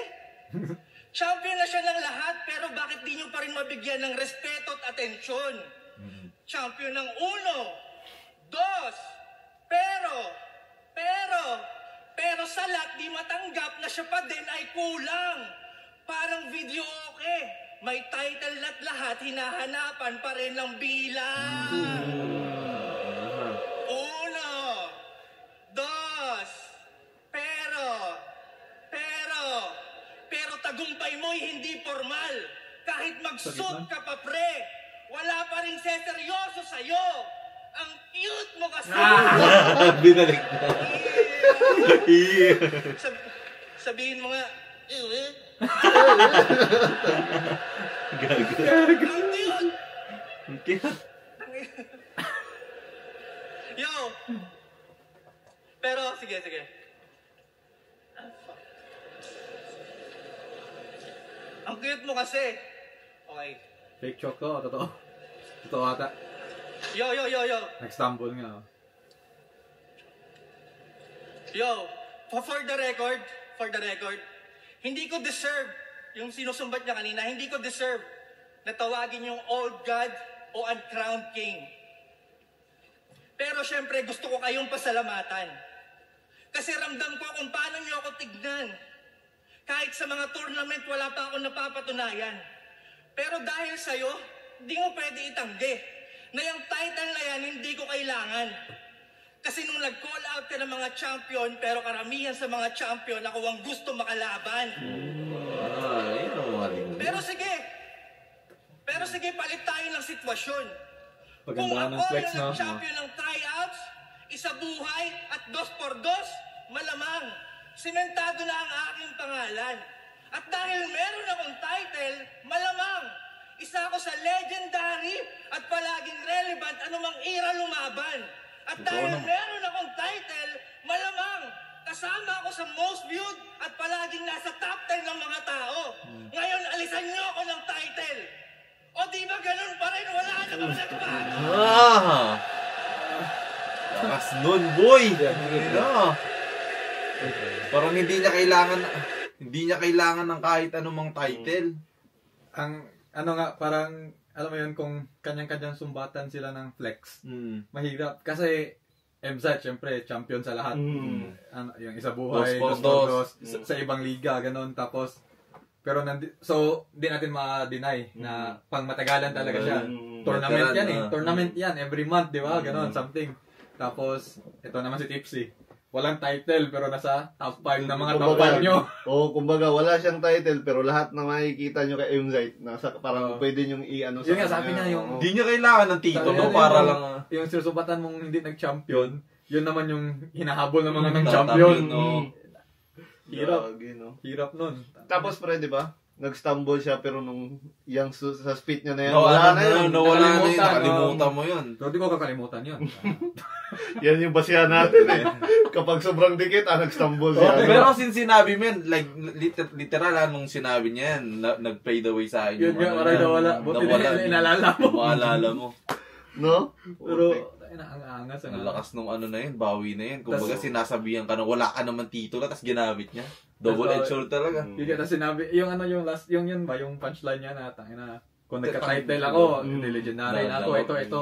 champion na siya ng lahat, pero bakit di niyo pa rin mabigyan ng respeto at atensyon? Champion ng 1, 2, pero salat di matanggap na siya pa din ay kulang. Parang video okay. May title at lahat, hinahanapan pa rin ng bilang. 1, 2, pero tagumpay mo'y hindi formal. Kahit mag-suit ka pa pre, wala pa rin seseryoso sa'yo. Ang cute mo kasi. binalik na. Sabihin mo nga, Gago. ang cute. Yo. Pero, sige. Ang cute mo kasi. Okay. Fake choke to, totoo. Totoo ata. Yo. Nag-stumble nga. Yo, for the record, hindi ko deserve yung sinusumbat niya kanina, hindi ko deserve na tawagin yung old god o uncrowned king. Pero syempre gusto ko kayong pasalamatan. Kasi ramdam ko kung paano niyo ako tignan. Kahit sa mga tournament wala pa akong napapatunayan. Pero dahil sa'yo, hindi mo pwede itanggi na yung title na yan hindi ko kailangan. Kasi nung nag-call out ka ng mga champion, pero karamihan sa mga champion, ako ang gusto makalaban. Pero sige, palit tayo ng sitwasyon. Kung Pagandaan ng ako flex, yung no? nag-champion ng tryouts, isa buhay at 2x2, malamang, simentado na ang aking pangalan. At dahil meron akong title, malamang, isa ako sa legendary at palaging relevant anumang era lumaban. At dahil meron akong title, malamang, kasama ako sa most viewed at palaging nasa top 10 ng mga tao. Ngayon, alisan niyo ako ng title. O di ba ganun pa rin? Wala na bang nagbago? Lakas nun, boy! Parang hindi niya kailangan ng kahit anumang title. Ang, ano nga, parang, alam mo yun, kung kanyang-kanyang sumbatan sila ng flex, mahirap. Kasi, MZ, syempre, champion sa lahat. Ano, yung isa buhay, 2x2, sa ibang liga, ganun. Tapos, pero so, di natin ma-deny na pangmatagalan talaga siya. Tournament yan eh. Tournament yan, every month, di ba? Ganun, something. Tapos, ito naman si Tipsy. Walang title, pero nasa top 5 na mga top 5 nyo. Kumbaga, wala siyang title, pero lahat na makikita nyo kay MZ, nasa, parang pwede nyong i-ano Yun nga, sabi niya yung... Hindi niya kailangan ng titulo para lang... Yung sinusubatan mong hindi nag-champion, yun naman yung hinahabol ng mga nag-champion. Hirap nun. Tapos pre, di ba? Nag-stumble siya, pero nung yung sa speed niya na yan, Nawala wala na yun. Nakalimutan mo yun. Pero di ko kakalimutan yun. Yan yung basihan natin eh. Kapag sobrang dikit, nag-stumble siya. Pero since sinabi mo yan, like, literal nung sinabi niya yan, nag-fade away sa akin. Yun nga, maray nawala. Buti na inalala mo. Maalala mo. No? Pero, ang angas. Ang lakas nung ano na yun, bawi na yun. Kumbaga sinasabihan ka na wala ka naman titulo, tapos ginamit niya. Double-edged sword talaga. Yun nga, tapos sinabi, yung ano yung last, yung yun ba, yung punchline niya na, kung nagka-title ako, hindi legendary na ako, ito.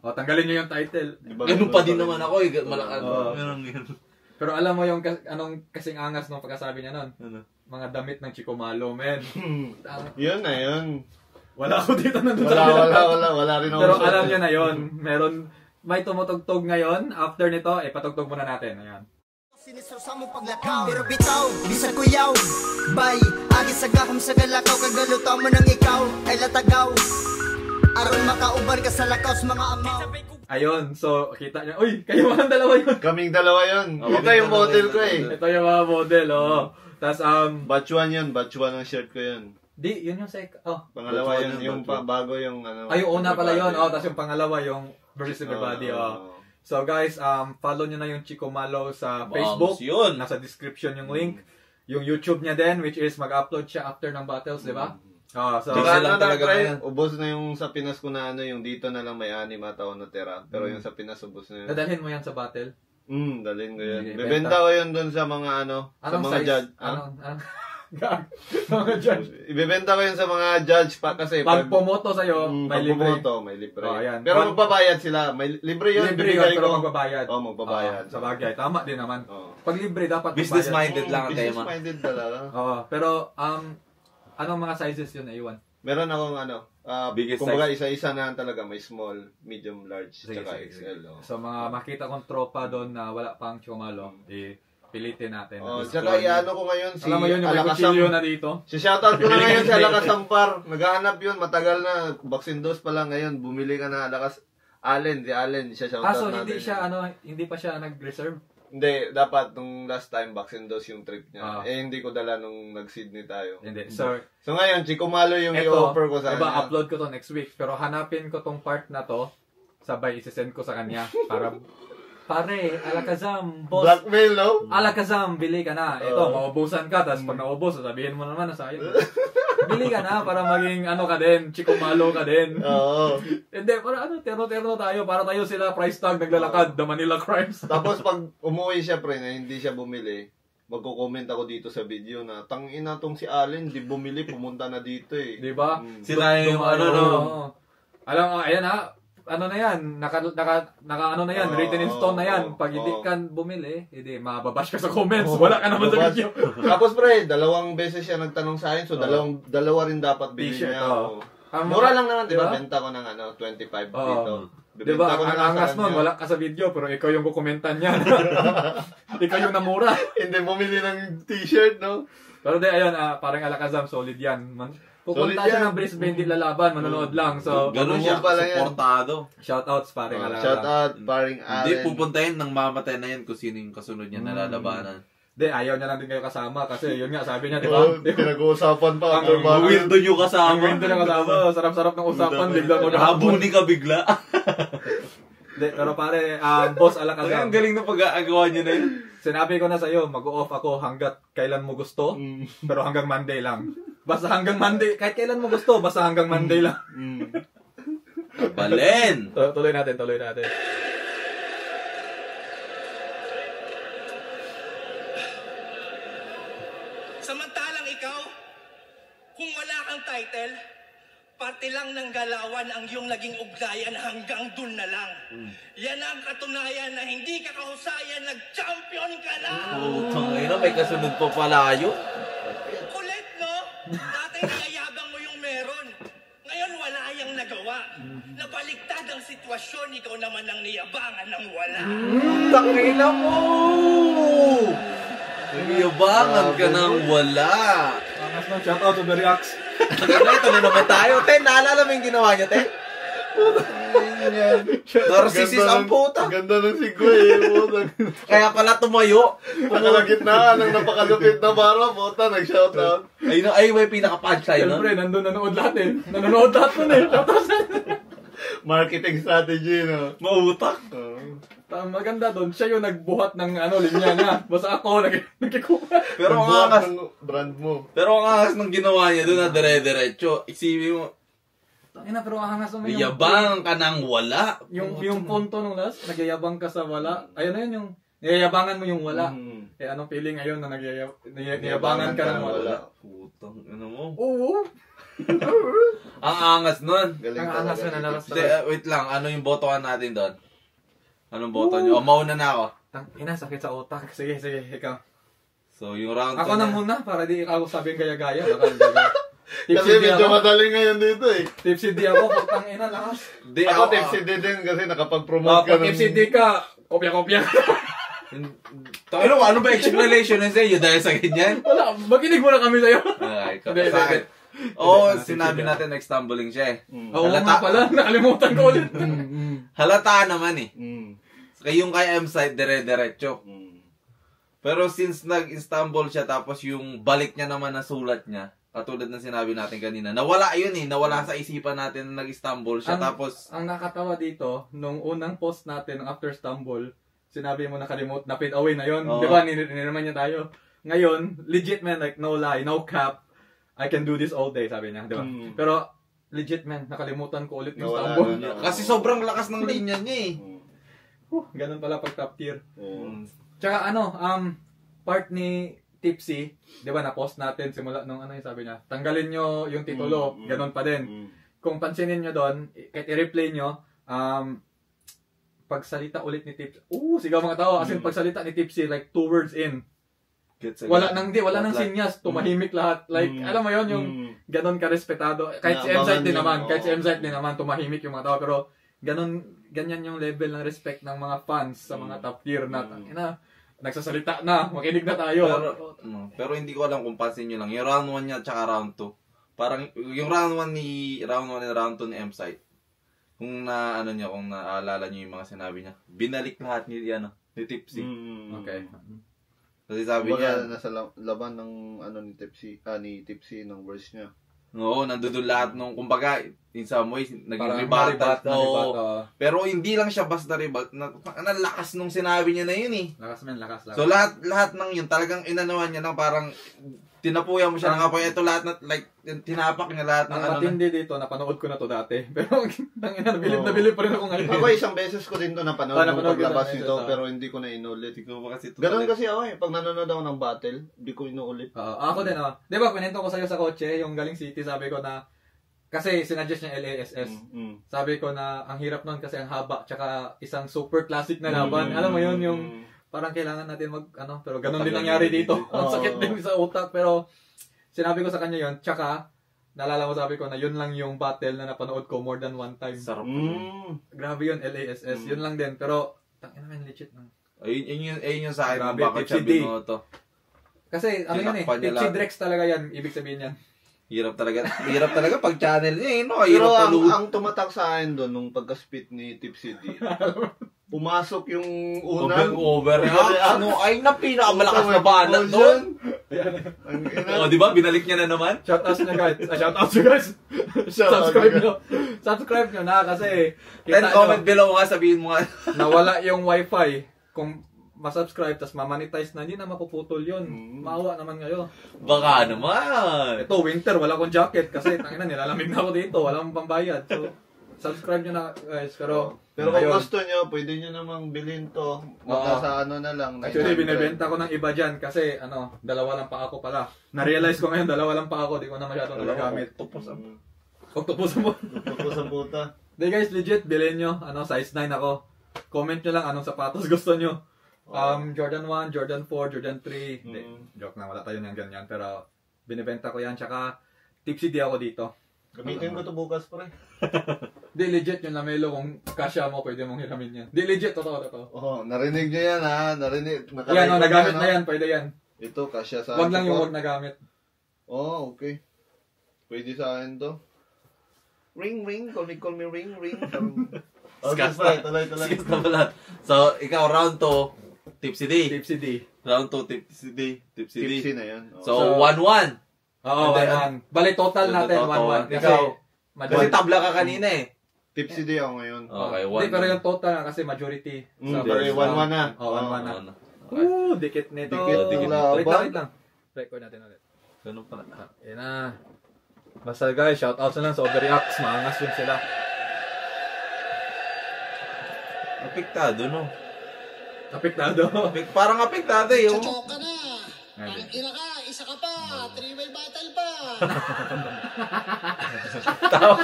O, tanggalin nyo yung title. Ganun pa din naman ako eh. Malakas. Pero alam mo yung anong kasing angas nung pagkasabi niya nun? Ano? Mga damit ng Chico Malo, men. Yun na yun. Wala ako dito nandun Wala rin ako. Pero alam niyo na yun. May tumutugtog ngayon. After nito, patugtog muna natin. Ayan. Sinisrosa mo paglakaw, pero bitaw, bisag kuyaw. Bay, agi sa gahom sa galakaw, kagaluto mo ng ikaw, ay latagaw. Aron makauban ka sa lakaw sa mga amaw. Ayun, so kita niyo. Uy, kayo mga dalawa yun. Kaming dalawa yun. Ito yung model ko eh. Ito yung mga model, Tapos, Batch 1 yun. Batch 1 ang shirt ko yun. yun yung Pangalawa yun. Yung bago yung ano. Ay, yung una pala yun. Tapos yung pangalawa yung versus everybody. So guys, follow nyo na yung Chico Malo sa Facebook. Yun. Nasa description yung link. Yung YouTube niya din, which is mag-upload siya after ng battles, di ba? So, Busy lang talaga try, ubos na yung sa Pinas ko na ano, yung dito na lang may 6 taon na tira. Pero yung sa Pinas, ubos na yun. dadalhin mo yan sa battle? Dalhin ko yan. Sige, Bebenta ko yun dun sa mga ano, sa Anong mga size? judge. Mga judge. Ibebenta ko yun sa mga judge pa kasi Pag pumoto sa'yo, may libre. May libre. Ayan. Pero magbabayad sila. May libre yun. Libre yun, pero magbabayad. Magbabayad. Sa bagay, tama din naman. Oo. Pag libre, dapat Business-minded lang ang Business tema. minded talaga. Pero, anong mga sizes yun na iwan? Meron akong ano, Biggest kumbaga isa-isa na talaga. May small, medium, large, tsaka XL. So, mga makita kong tropa doon na wala pang Chumalo, pilitin natin. Tsaka iano ko ngayon si Alam mo yun, yung may Alakasam. kutsilyo na dito. Si shoutout ko na ngayon si Alakasampar. Naghahanap yun, matagal na. Vaccine dose pa lang ngayon. Bumili ka na Allen, siya shoutout So natin. hindi pa siya nag-reserve? Hindi, dapat nung last time vaccine dose yung trip niya. Hindi ko dala nung nag-Sydney tayo. Hindi. So ngayon, Chico Malo yung i-offer ko sa kanya. Upload ko to next week. Pero hanapin ko tong part na to. Sabay isi-send ko sa kanya. Para, pare, Alakazam, boss. Blackmail, no? Alakazam, bili ka na. Ito, maubusan ka. Tapos pag naubos, sabihin mo naman na sayang. Bili ka na para maging ka din. Chico Malo ka din. Oo. Hindi, para terno-terno tayo. Para tayo sila price tag naglalakad. The Manila Crimes. Tapos pag umuwi siya, pre, na hindi siya bumili, magko-comment ako dito sa video na tangina tong si Allen, di bumili, pumunta na dito eh. Di ba? Sila yung Alam, ayan ano na yan, naka ano na yan, written in stone na yan. Pag hindi ka bumili, hindi, mababash ka sa comments. Wala ka naman sa video. Tapos pre, 2 beses siya nagtanong sa akin, so dalawa rin dapat bilhin niya. Mura lang naman, diba? Benta ko ng 25 dito. Diba, ang angas nun, wala ka sa video, pero ikaw yung kukomentan niya. Ikaw yung namura. Hindi bumili ng t-shirt, no? Pero ayun, parang Alakazam, solid yan. Pupunta siya ng Brisbane, hindi lalaban, manonood lang. So, ganun siya, supportado. Shoutouts paring Alakazam. Shoutout paring Allen. Hindi, pupuntahin nang mamatay na yan kung sino yung kasunod niya na lalabanan. Hindi, ayaw niya lang din kayo kasama kasi yun nga, sabi niya, di ba? Pinag-uusapan pa. Ang weirdo nyo kasama. Ang weirdo na kasama, sarap-sarap ng usapan, bigla ko Habuni ka bigla. Hindi, pero pare, boss Alakazam. Ang galing na pag-aagawa niyo na yun. Sinabi ko na sa'yo, mag-off ako hanggat kailan mo gusto, pero hanggang Monday lang. Basta hanggang Monday, kahit kailan mo gusto, basta hanggang Monday lang. Balen! Tuloy natin. Samantalang ikaw, kung wala kang title, parte lang ng galawan ang iyong naging ugnayan hanggang dun na lang. Yan ang katunayan na hindi ka kahusayan, nag-champion ka lang! Tangina, may kasunod pa palayo. Kulit, no? Dati niyayabang mo yung meron. Ngayon wala yang nagawa. Nabaliktad ang sitwasyon, ikaw naman ang niyabangan ng wala. Tangina mo! Yabangan ka nang wala. Angas na, shout out to the Reacts. Ito na naman tayo. Te, naalala mo yung ginawa niya, te? Narcissist ang puta. Ganda ng sigwe eh. Kaya pala tumayo. Nakalagitnaan ng napakalupit na bara, puta, nag-shoutout. Ay, may pinaka-punchline nun. Siyempre, nandun nanood lahat eh. Nanonood lahat nun eh. Shout out sa Marketing strategy, no? Mautak. Maganda doon, siya yung nagbuhat ng linya niya. Basta ako, nagkikuha. Pero ang Nagbuhat angas, ng brand mo. pero ang angas ng ginawa niya doon na dire-diretso. Isipin mo, Tangina, pero ang angas naman yabang ka nang wala. Yung punto nung last, nagyayabang ka sa wala. Ayun na yun, yung niyayabangan mo yung wala. Eh, anong feeling ngayon na niyayabangan ka ng wala? Putang, ano mo? Oo. Ang angas nun. Galing Ang angas talaga na ni nalas Tipsy. Hindi, wait lang. Ano yung botohan natin doon? Anong boto nyo? O, mauna na ako. Ina, sakit sa utak. Sige, ikaw. So, yung round Ako 2 na muna, para di ikaw sabihin gaya-gaya. Tipsy Kasi D medyo ako. madali ngayon dito eh. Tipsy D ako, putang ina, lakas. Di, Ako Tipsy D din kasi nakapag-promote ka Pag Tipsy D ka, kopya-kopya. Tayo, ano ba explanation na sa iyo dahil sa ganyan? Wala, makinig muna kami sa'yo. Ay, Hindi, sa akin. hindi. Oo, Sige, sinabi sige. natin nag-stumbling siya eh. Oo nga pala, nakalimutan ko ulit. Halata naman eh. Mm. Kaya yung kay M-Side, dire-diretso. Pero since nag-stumble siya, tapos yung balik niya naman na sulat niya, katulad ng sinabi natin kanina, nawala yun eh. Nawala sa isipan natin na nag-stumble siya. Tapos, Ang nakatawa dito, nung unang post natin, after stumble, sinabi mo nakalimut, na fade away na yun. Oo. Di ba, ninaman niya tayo. Ngayon, legit man, like, no lie, no cap, I can do this all day, sabi niya. Di ba? Pero, legit man, nakalimutan ko ulit yung Nawala stumble. na. kasi sobrang lakas ng linya niya eh. Ganun pala pag top tier. Oo. Tsaka ano, part ni Tipsy, di ba, na-post natin simula nung ano yung sabi niya, tanggalin nyo yung titulo, ganun pa din. Kung pansinin nyo doon, kahit i-replay nyo, pagsalita ulit ni Tipsy, sigaw mga tao, as in pagsalita ni Tipsy, like 2 words in, wala nang sinyas, tumahimik lahat. Like, alam mo yon yung ganun ka-respetado. Kahit si M-Site din naman, tumahimik yung mga tao, pero ganyan yung level ng respect ng mga fans sa mga top tier na, nagsasalita na, makinig na tayo. Pero hindi ko alam kung pansin nyo lang. Yung round 1 niya tsaka round 2. Parang yung round 1 and round 2 ni M-Site. Kung kung naalala nyo yung mga sinabi niya. Binalik lahat ni Tipsy. Okay. Kasi sabi niya, nasa laban ng ni Tipsy ng verse niya. oo, nandun lahat nung, kumbaga, in some ways, naging Parang rebat. Oo. oo. Pero hindi lang siya basta rebat. Lakas nung sinabi niya na yun eh. Lakas. So lahat ng yun, talagang inanawan niya ng parang tinapuyan mo siya ng apoy. Ito lahat na, like, tinapak niya lahat ng Ang matindi dito, napanood ko na to dati. Pero, nabilib pa rin ako ngayon. Ako isang beses ko din to napanood nung paglabas nito, pero hindi ko na inulit. Ganun kasi ako eh. Pag nanonood ako ng battle, hindi ko inuulit. Ako din, Di ba, pinento ko sa'yo sa kotse, yung Galing City, sabi ko na, kasi sinuggest niya LASS. Sabi ko na, ang hirap nun kasi ang haba, tsaka isang super classic na laban. Alam mo yun, yung parang kailangan natin pero ganun din nangyari dito. Ang sakit din sa utak, pero sinabi ko sa kanya yun, tsaka, naalala ko sabi ko na yun lang yung battle na napanood ko more than one time. Sarap. Grabe yun, LASS. Yun lang din, pero, tangina man, legit na. Ayun yung sa akin Grabe, kung bakit siya Tipsy D. binoto. Kasi, ano yan eh, Tinakpan niya Tipsy lang. Drex talaga yan, ibig sabihin yan. Hirap talaga pag channel niya eh, no? Pero Hirap taluhin. ang tumatak sa akin doon nung pagka-spit ni Tipsy D, pumasok yung unang Overreaction. Ay, na pinakamalakas na banat doon. O, di ba? Binalik niya na naman. Shoutouts nyo guys. Subscribe nyo na kasi Then comment below nga, sabihin mo nga. nawala yung wifi. Kung masubscribe tas mamonetize na, hindi na mapuputol yun. Maawa naman kayo. Baka naman. Ito, winter, wala akong jacket kasi tangina, nilalamig na ako dito. Walang pambayad. So, subscribe nyo na guys. Pero kung ayun. gusto nyo, pwede nyo namang bilhin to. Sa na lang. Actually, 900. binibenta ko ng iba dyan kasi dalawa lang pa ako pala. Na-realize ko ngayon, dalawa lang pa ako. Di ko na masyadong nagagamit. Octopus mo. Tupos ang puta. Di guys, legit, bilhin nyo. Size 9 ako. Comment nyo lang anong sapatos gusto nyo. Jordan 1, Jordan 4, Jordan 3. Hindi, joke na, wala tayo ng ganyan. Pero, binibenta ko yan. Tsaka, Tipsy D ako dito. Gamitin ko to bukas, pre. Di, legit yung lamelo. Kung kasya mo, pwede mong hiramin yan. Di, legit, totoo. Oh, narinig nyo yan ha. Narinig. Yan, nagamit na yan. Pwede yan. Ito, kasya sa Wag lang yung support. wag nagamit. Oh, okay. Pwede sa akin to. Ring, call me ring. Okay, tuloy. Skip na pala. So, ikaw, round 2, Tipsy D. Tipsy D. Round 2, Tipsy D. Tipsy na yan. Oh. So, 1-1. Oo, 1-1. Bali, total natin, 1-1. Kasi, Kasi tabla ka kanina eh. Tipsy D ako ngayon. Okay, Hindi, 1-1. pero yung total na kasi majority. Pero 1-1 na. Oo, 1-1 na. Okay. Dikit nito. Dikit na. Wait lang. Record natin ulit. Ganun pala. Yan na. Basta guys, shoutouts na lang sa Overreacts. Maangas yun sila. Apektado, no? Apektado. Parang apektado eh. Chochoka na. Ang ina ka, isa ka pa. Three-way battle pa. Tawa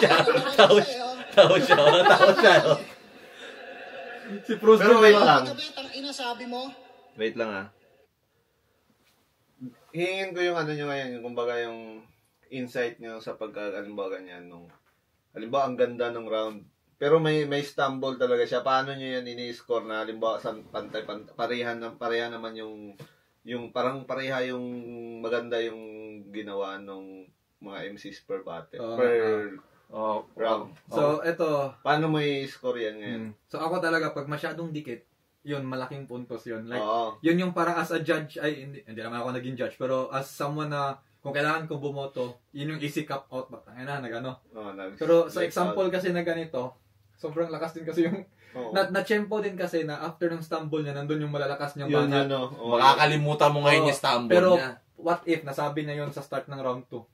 siya. Si Bruce Pero wait lang. Gabi, ang inasabi mo. Wait lang ah. Hingin ko yung ano nyo ngayon, yung kumbaga yung insight nyo sa halimbawa ganyan nung halimbawa ang ganda ng round. Pero may stumble talaga siya. Paano nyo yan ini-score na halimbawa sa pareha naman yung parang pareha yung maganda yung ginawa ng mga MCs per battle. Round. So, eto. Paano mo i-score yan ngayon? So, ako talaga, pag masyadong dikit, yun, malaking puntos yun. Like, Oo. yun yung parang as a judge, ay, hindi naman ako naging judge, pero as someone na, kung kailangan ko bumoto, yun yung easy cap out. Bakit na, nagano. Pero sa example kasi na ganito, sobrang lakas din kasi yung, na-tempo din kasi na after ng stumble niya, nandun yung malalakas niyang banat. Makakalimutan mo ngayon yung stumble pero, niya. what if, nasabi niya yun sa start ng round 2.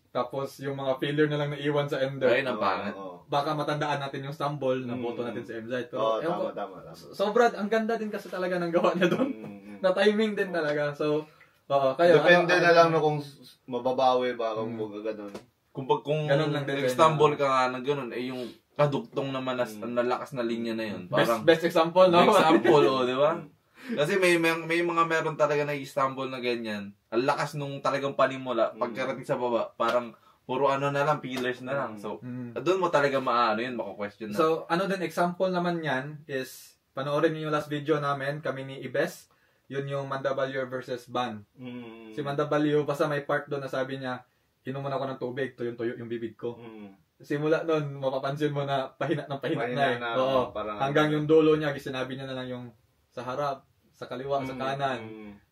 Tapos, yung mga failure na lang naiwan sa ender. Ay, napangat. Baka matandaan natin yung stumble, na boto natin sa MZ. Pero, tama. sobrang, ang ganda din kasi talaga ng gawa niya doon. Na timing din talaga. So, kayo. Depende na lang no kung mababawi ba kung gano'n. Kung nag-stumble ka nga ng gano'n, eh yung kadugtong naman na nalakas na linya na yun. Parang, best example, no? Example, di ba? Kasi may mga meron talaga na i-stumble na ganyan. Ang lakas nung talagang panimula. Pagkarating sa baba, parang puro ano na lang, pillars na lang. So, doon mo talaga yun, mako-question na. So, example naman yan is, panoorin niyo yung last video namin, kami ni Ibes. Yun yung Mandabalyo versus Ban. Si Mandabalyo, basta may part doon na sabi niya, inuman ako ng tubig, tuyo yung bibig ko. Simula doon, mapapansin mo na pahina na eh. Oo. Hanggang yung dulo niya, sinabi niya na lang yung sa harap, sa kaliwa, sa kanan.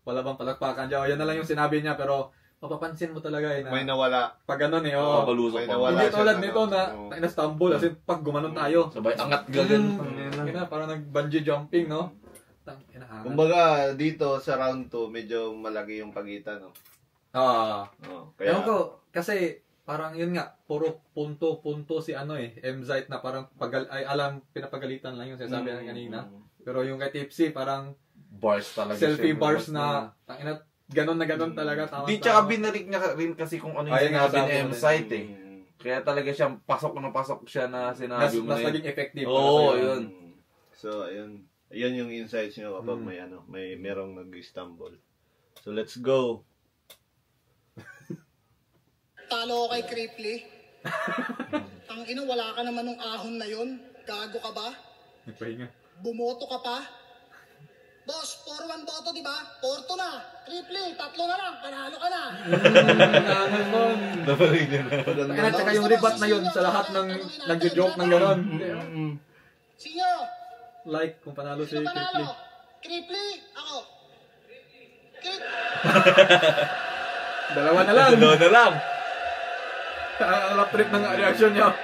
Wala bang palakpakan dyan. Yan na lang yung sinabi niya, pero mapapansin mo talaga na may nawala. Pag ganun Pabalusok pa. Hindi tulad nito na na-stumble. As in, pag gumanon tayo. Sabay, angat gagan. Parang nag-bungee jumping, no? Kumbaga, dito sa round 2, medyo malaki yung pagitan, no? Ewan ko, kasi parang yun nga, puro punto si MZ na parang pinapagalitan lang yung sinasabi na kanina. Pero yung kay Tipsy, parang bars talaga selfie bars na ganon talaga. Di tsaka binarik niya rin kasi kung ano yung sinabi ni M-Site eh. Kaya talaga siya, pasok siya na sinabi mo na yun. Mas naging effective. Oo, yun. So, ayun. Ayun yung insights nyo kapag may merong nag-stumble. So, let's go. Talo ko kay Cripply. Ang wala ka naman ng ahon na yun. Gago ka ba? Nagpahinga. Bumoto ka pa? Boss, 4-1 boto, di ba? 4-2 na. Cripply, 3 na lang. Panalo ka na. Kaya tsaka yung rebat na yun sa lahat ng nag-joke ng gano'n. Sino? Like, kung panalo si Cripply. Cripply, ako. Dalawa na lang. Ang lap trip ng reaction niya.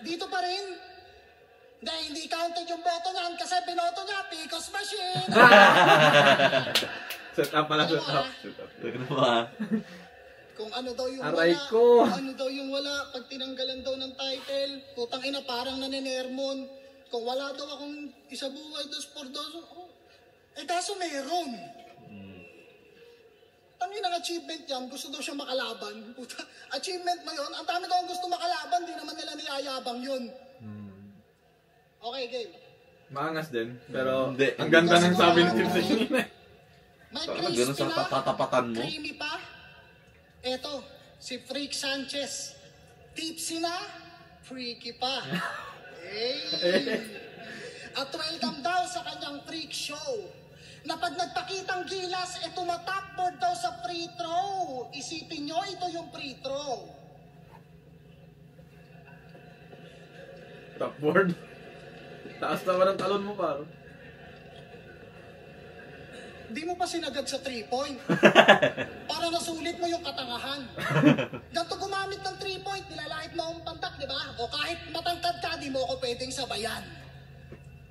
Dito pa rin. Dahil hindi counted yung boto niyan kasi binoto niya, Picos Machine. Set up pala. Kung ano daw yung Aray wala. ko. Ano daw yung wala. Pag tinanggalan daw ng title, putang ina parang naninermon. Kung wala daw akong isa buhay, 2 por 2. Kaso meron. Tangin ang achievement yan, gusto daw siya makalaban. Puta, achievement mo yun, ang dami daw ang gusto makalaban, di naman nila niyayabang yun. Okay, game. Maangas din, pero ang ganda ng sabi ni Tipsy. May Parang crispy ganun sa na, tatapatan mo. creamy pa. Eto, si Freak Sanchez. Tipsy na, freaky pa. Hey! At welcome daw sa kanyang freak show. Na pag nagpakitang gilas, tumatapboard daw sa free throw. Isipin nyo, ito yung free throw. Topboard. Taas naman ang talon mo, paro. Di mo pa sinagad sa 3-point. Para nasulit mo yung katangahan. Ganto gumamit ng 3-point, nilalait mo ang pantak, di ba? O kahit matangkad ka, di mo ako pwedeng sabayan.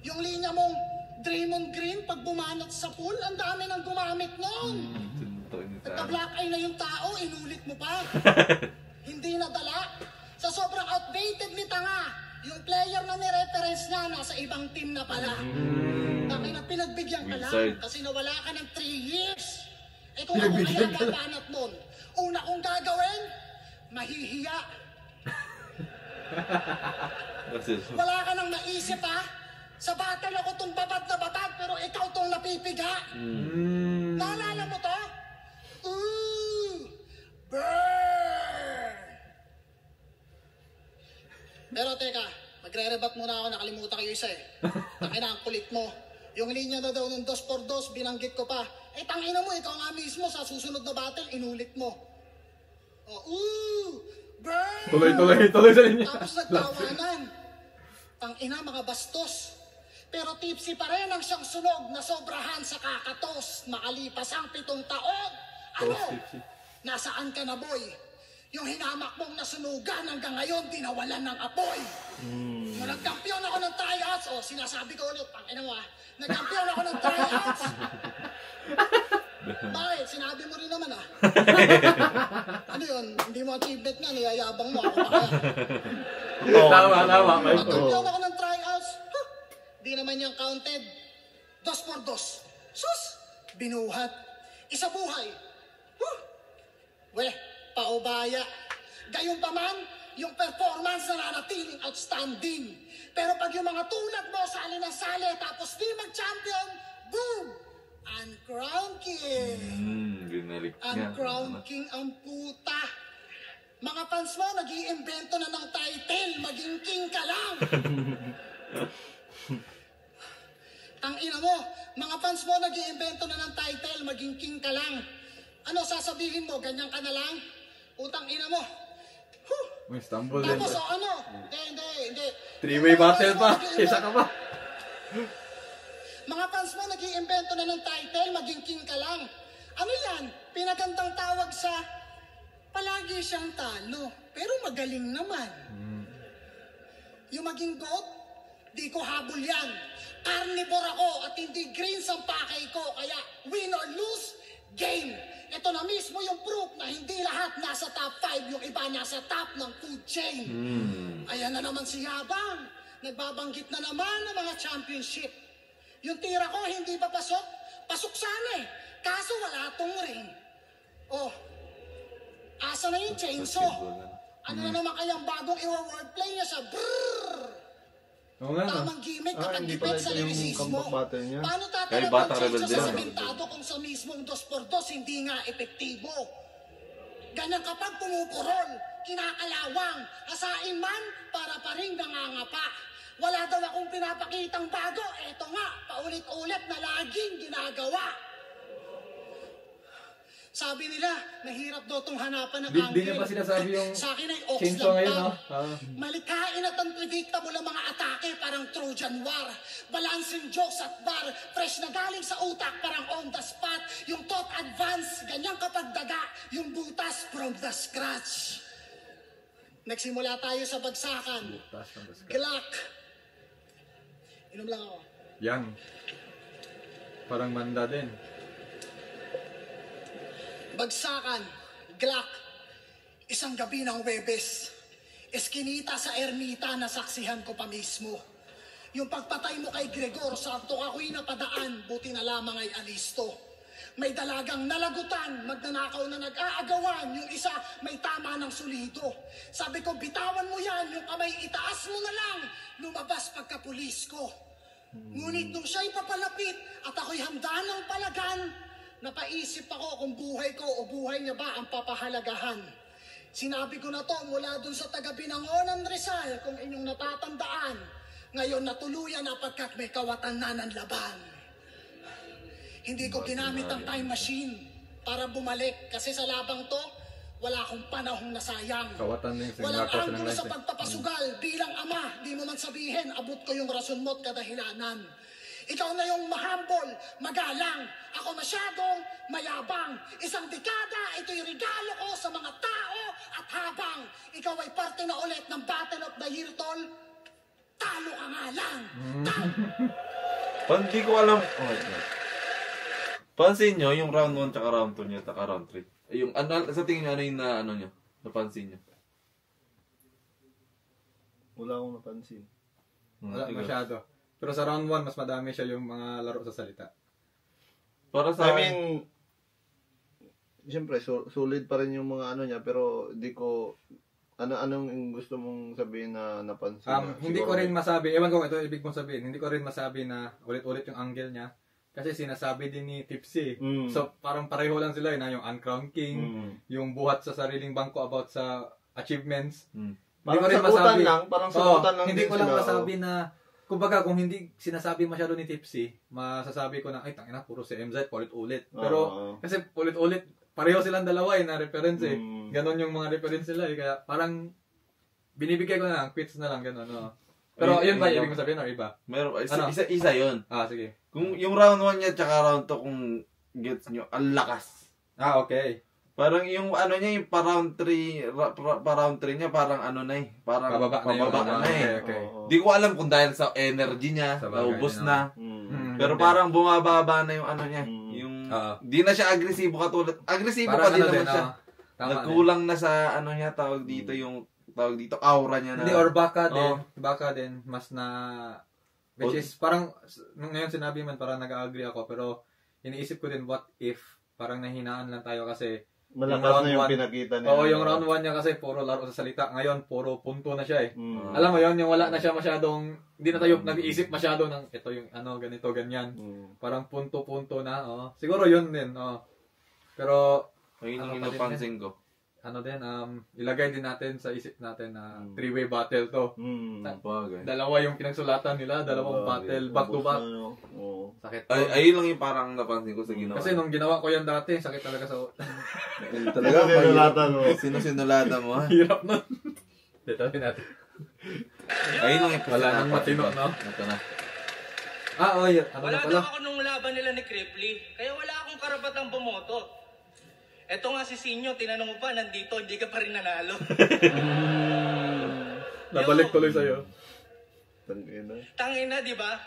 Yung linya mong Draymond Green, pag bumanat sa pool, ang dami nang gumamit nun. Nagka-black eye na yung tao, inulit mo pa. Hindi nadala. Sa sobrang outdated ni tanga, Yung player na ni-reference niya, nasa ibang team na pala. Bakit na pinagbigyan ka lang? Kasi nawala ka ng 3 years. Eh kung ako kaya papanat nun, una kong gagawin, mahihiya. Wala ka nang maisip ha? Sa battle ako tong babad na babad, pero ikaw tong napipiga. Naalala mo to? Burn! Pero teka, magre-rebat muna ako, nakalimutan ko yung isa eh. Tangina, ang kulit mo. Yung linya na daw ng 2x2, binanggit ko pa. Eh, tangina mo, ikaw nga mismo sa susunod na battle, inulit mo. Burn! Tuloy sa linya. Tapos nagtawanan. Tangina, mga bastos. Pero tipsy pa rin ang siyang sunog na sobrahan sa kakatos. Makalipas ang 7 taon. Ano? Nasaan ka na, boy? Yung hinamak mong nasunugan hanggang ngayon, dinawalan ng apoy. Nung nagkampiyon ako ng tryouts, sinasabi ko ulit, tangina mo nagkampiyon ako ng tryouts. Bakit? Sinabi mo rin naman Ano yun? Hindi mo achievement nga, niyayabang mo ako pa kaya. Tama. Nagkampiyon ako ng tryouts. Di naman yung counted. 2x2. Sus! Binuhat. Isa buhay. Weh, paubaya. Gayunpaman, yung performance na nanatiling outstanding. Pero pag yung mga tulad mo sali na sali tapos di mag-champion, boom! Uncrown King. Uncrown King ang puta. Mga fans mo, nag-iimbento na ng title, maging king ka lang. Tangina mo, mga fans mo, nag-iimbento na ng title, maging king ka lang. Ano sasabihin mo? Ganyan ka na lang? Utang ina mo. May stumble din. Tapos Hindi. 3-way battle pa. Isa ka pa. Mga fans mo, nag-iimbento na ng title, maging king ka lang. Ano yan? Pinagandang tawag sa palagi siyang talo, pero magaling naman. Yung maging goat, di ko habol yan. Carnivore ako at hindi greens ang pakay ko, kaya win or lose, game. Ito na mismo yung proof na hindi lahat nasa top 5, yung iba nasa top ng food chain. Ayan na naman si Yabang. Nagbabanggit na naman ng mga championship. Yung tira ko hindi pa pasok? Pasok sana kaso wala tong ring. Asa na yung chainsaw? Ano na naman kayang bagong iwa-wordplay niya sa brrrr? Tamang gimmick kapag dipet sa lyricismo. Paano tatalab ang chainsaw sa sementado kung sa mismong 2x2 hindi nga epektibo? Ganyan kapag pumupurol, kinakalawang, hasain man para pa rin nangangapa. Wala daw akong pinapakitang bago, eto nga, paulit-ulit na laging ginagawa. Sabi nila, mahirap daw itong hanapan ng angle. Di niya pa sinasabi yung sa akin ay ox chainsaw ngayon, lang Malikain at unpredictable ang mga atake, parang Trojan War. Balancing jokes at bar, fresh na galing sa utak, parang on the spot. Yung thought advance, ganyan kapag daga, yung butas from the scratch. Nagsimula tayo sa bagsakan. Glock. Inom lang ako. Yang. Parang manda din. Bagsakan, Glock, isang gabi ng Webes, eskinita sa ermita na saksihan ko pa mismo. Yung pagpatay mo kay Gregor, sakto ako'y napadaan, buti na lamang ay alisto. May dalagang nalagutan, magnanakaw na nag-aagawan, yung isa may tama ng sulido. Sabi ko, bitawan mo yan, yung kamay itaas mo na lang, lumabas pagkapulis ko. Ngunit nung siya'y papalapit at ako'y handa ng palagan, napaisip ako kung buhay ko o buhay niya ba ang papahalagahan. Sinabi ko na to mula dun sa taga-Binangonan Rizal kung inyong natatandaan. Ngayon natuluyan na pagkat may kawatan na ng laban. Hindi ko ginamit ang time machine para bumalik kasi sa labang to, wala akong panahong nasayang. Kawatan na yung walang anggulo sa pagpapasugal. Bilang ama, di mo man sabihin, abot ko yung rason mo at kadahilanan. Ikaw na yung mahambol, magalang. Ako masyadong mayabang. Isang dekada, ito'y regalo ko sa mga tao at habang ikaw ay parte na ulit ng Battle of the Year, tol, talo ka nga lang. Hindi ko alam. Pansin nyo yung round 1 tsaka round 2 nyo tsaka round 3. Yung sa tingin nyo, ano yung nyo? Napansin nyo? Wala akong napansin. Wala masyado. Pero sa round 1, mas madami siya yung mga laro sa salita. Para sa I mean, siyempre, solid pa rin yung mga ano niya, pero di ko, anong gusto mong sabihin na napansin? Hindi ko rin masabi, ewan ko ito ibig mong sabihin, hindi ko rin masabi na ulit-ulit yung angle niya. Kasi sinasabi din ni Tipsy. So, parang pareho lang sila na yung Uncrowned King, yung buhat sa sariling bangko about sa achievements. Parang hindi ko rin sagutan masabi. lang, parang sagutan lang hindi din ko lang sila, masabi na, kumbaga kung hindi sinasabi masyado ni Tipsy, masasabi ko na, ay tangina, puro si MZ, ulit-ulit. Pero, kasi ulit-ulit, pareho silang dalawa na reference Ganon yung mga reference nila kaya parang, binibigay ko na lang, quits na lang, ganon. Pero, yun ba, ibig mo sabihin o iba? Meron, isa yun. Sige. Kung yung round 1 niya tsaka round 2 kung gets nyo, ang lakas. Okay. Parang yung ano niya, yung pa-round 3 niya, parang ano na parang pababa na Okay. Di ko alam kung dahil sa energy niya, naubos na. Pero parang bumababa na yung ano niya. Yung, di na siya agresibo katulad. Agresibo pa din naman siya. Nagkulang na sa ano niya, tawag dito, aura niya na. Hindi, or baka din, mas na, which is, parang, ngayon sinabi man, parang nag-agree ako, pero, iniisip ko din, what if, parang nahinaan lang tayo kasi, malakas na yung pinakita niya. Oo, yung round 1 niya kasi, puro laro sa salita. Ngayon, puro punto na siya Alam mo yun, yung wala na siya masyadong, hindi na tayo nag-iisip masyado ng, ito yung ganito, ganyan. Parang punto-punto na, Siguro yun din, Pero, ayun yung napansin ko. Ilagay din natin sa isip natin na 3-way battle to. Bagay. Dalawa yung pinagsulatan nila, dalawang battle, back to back. Sakit. Ayun lang yung parang napansin ko sa ginawa. Kasi nung ginawa ko yan dati, sakit talaga sa... Talaga, sinulatan mo. Sinulatan mo, ha? Hirap nun. Detalhin natin. Ayun lang yung wala nang matino, no? Ito na. Yun. Wala daw ako nung laban nila ni Cripply, kaya wala akong karapatang bumoto. Eto nga si Sinyo, tinanong mo pa, nandito, hindi ka pa rin nanalo. Nabalik tuloy sa'yo. Tangina, di ba?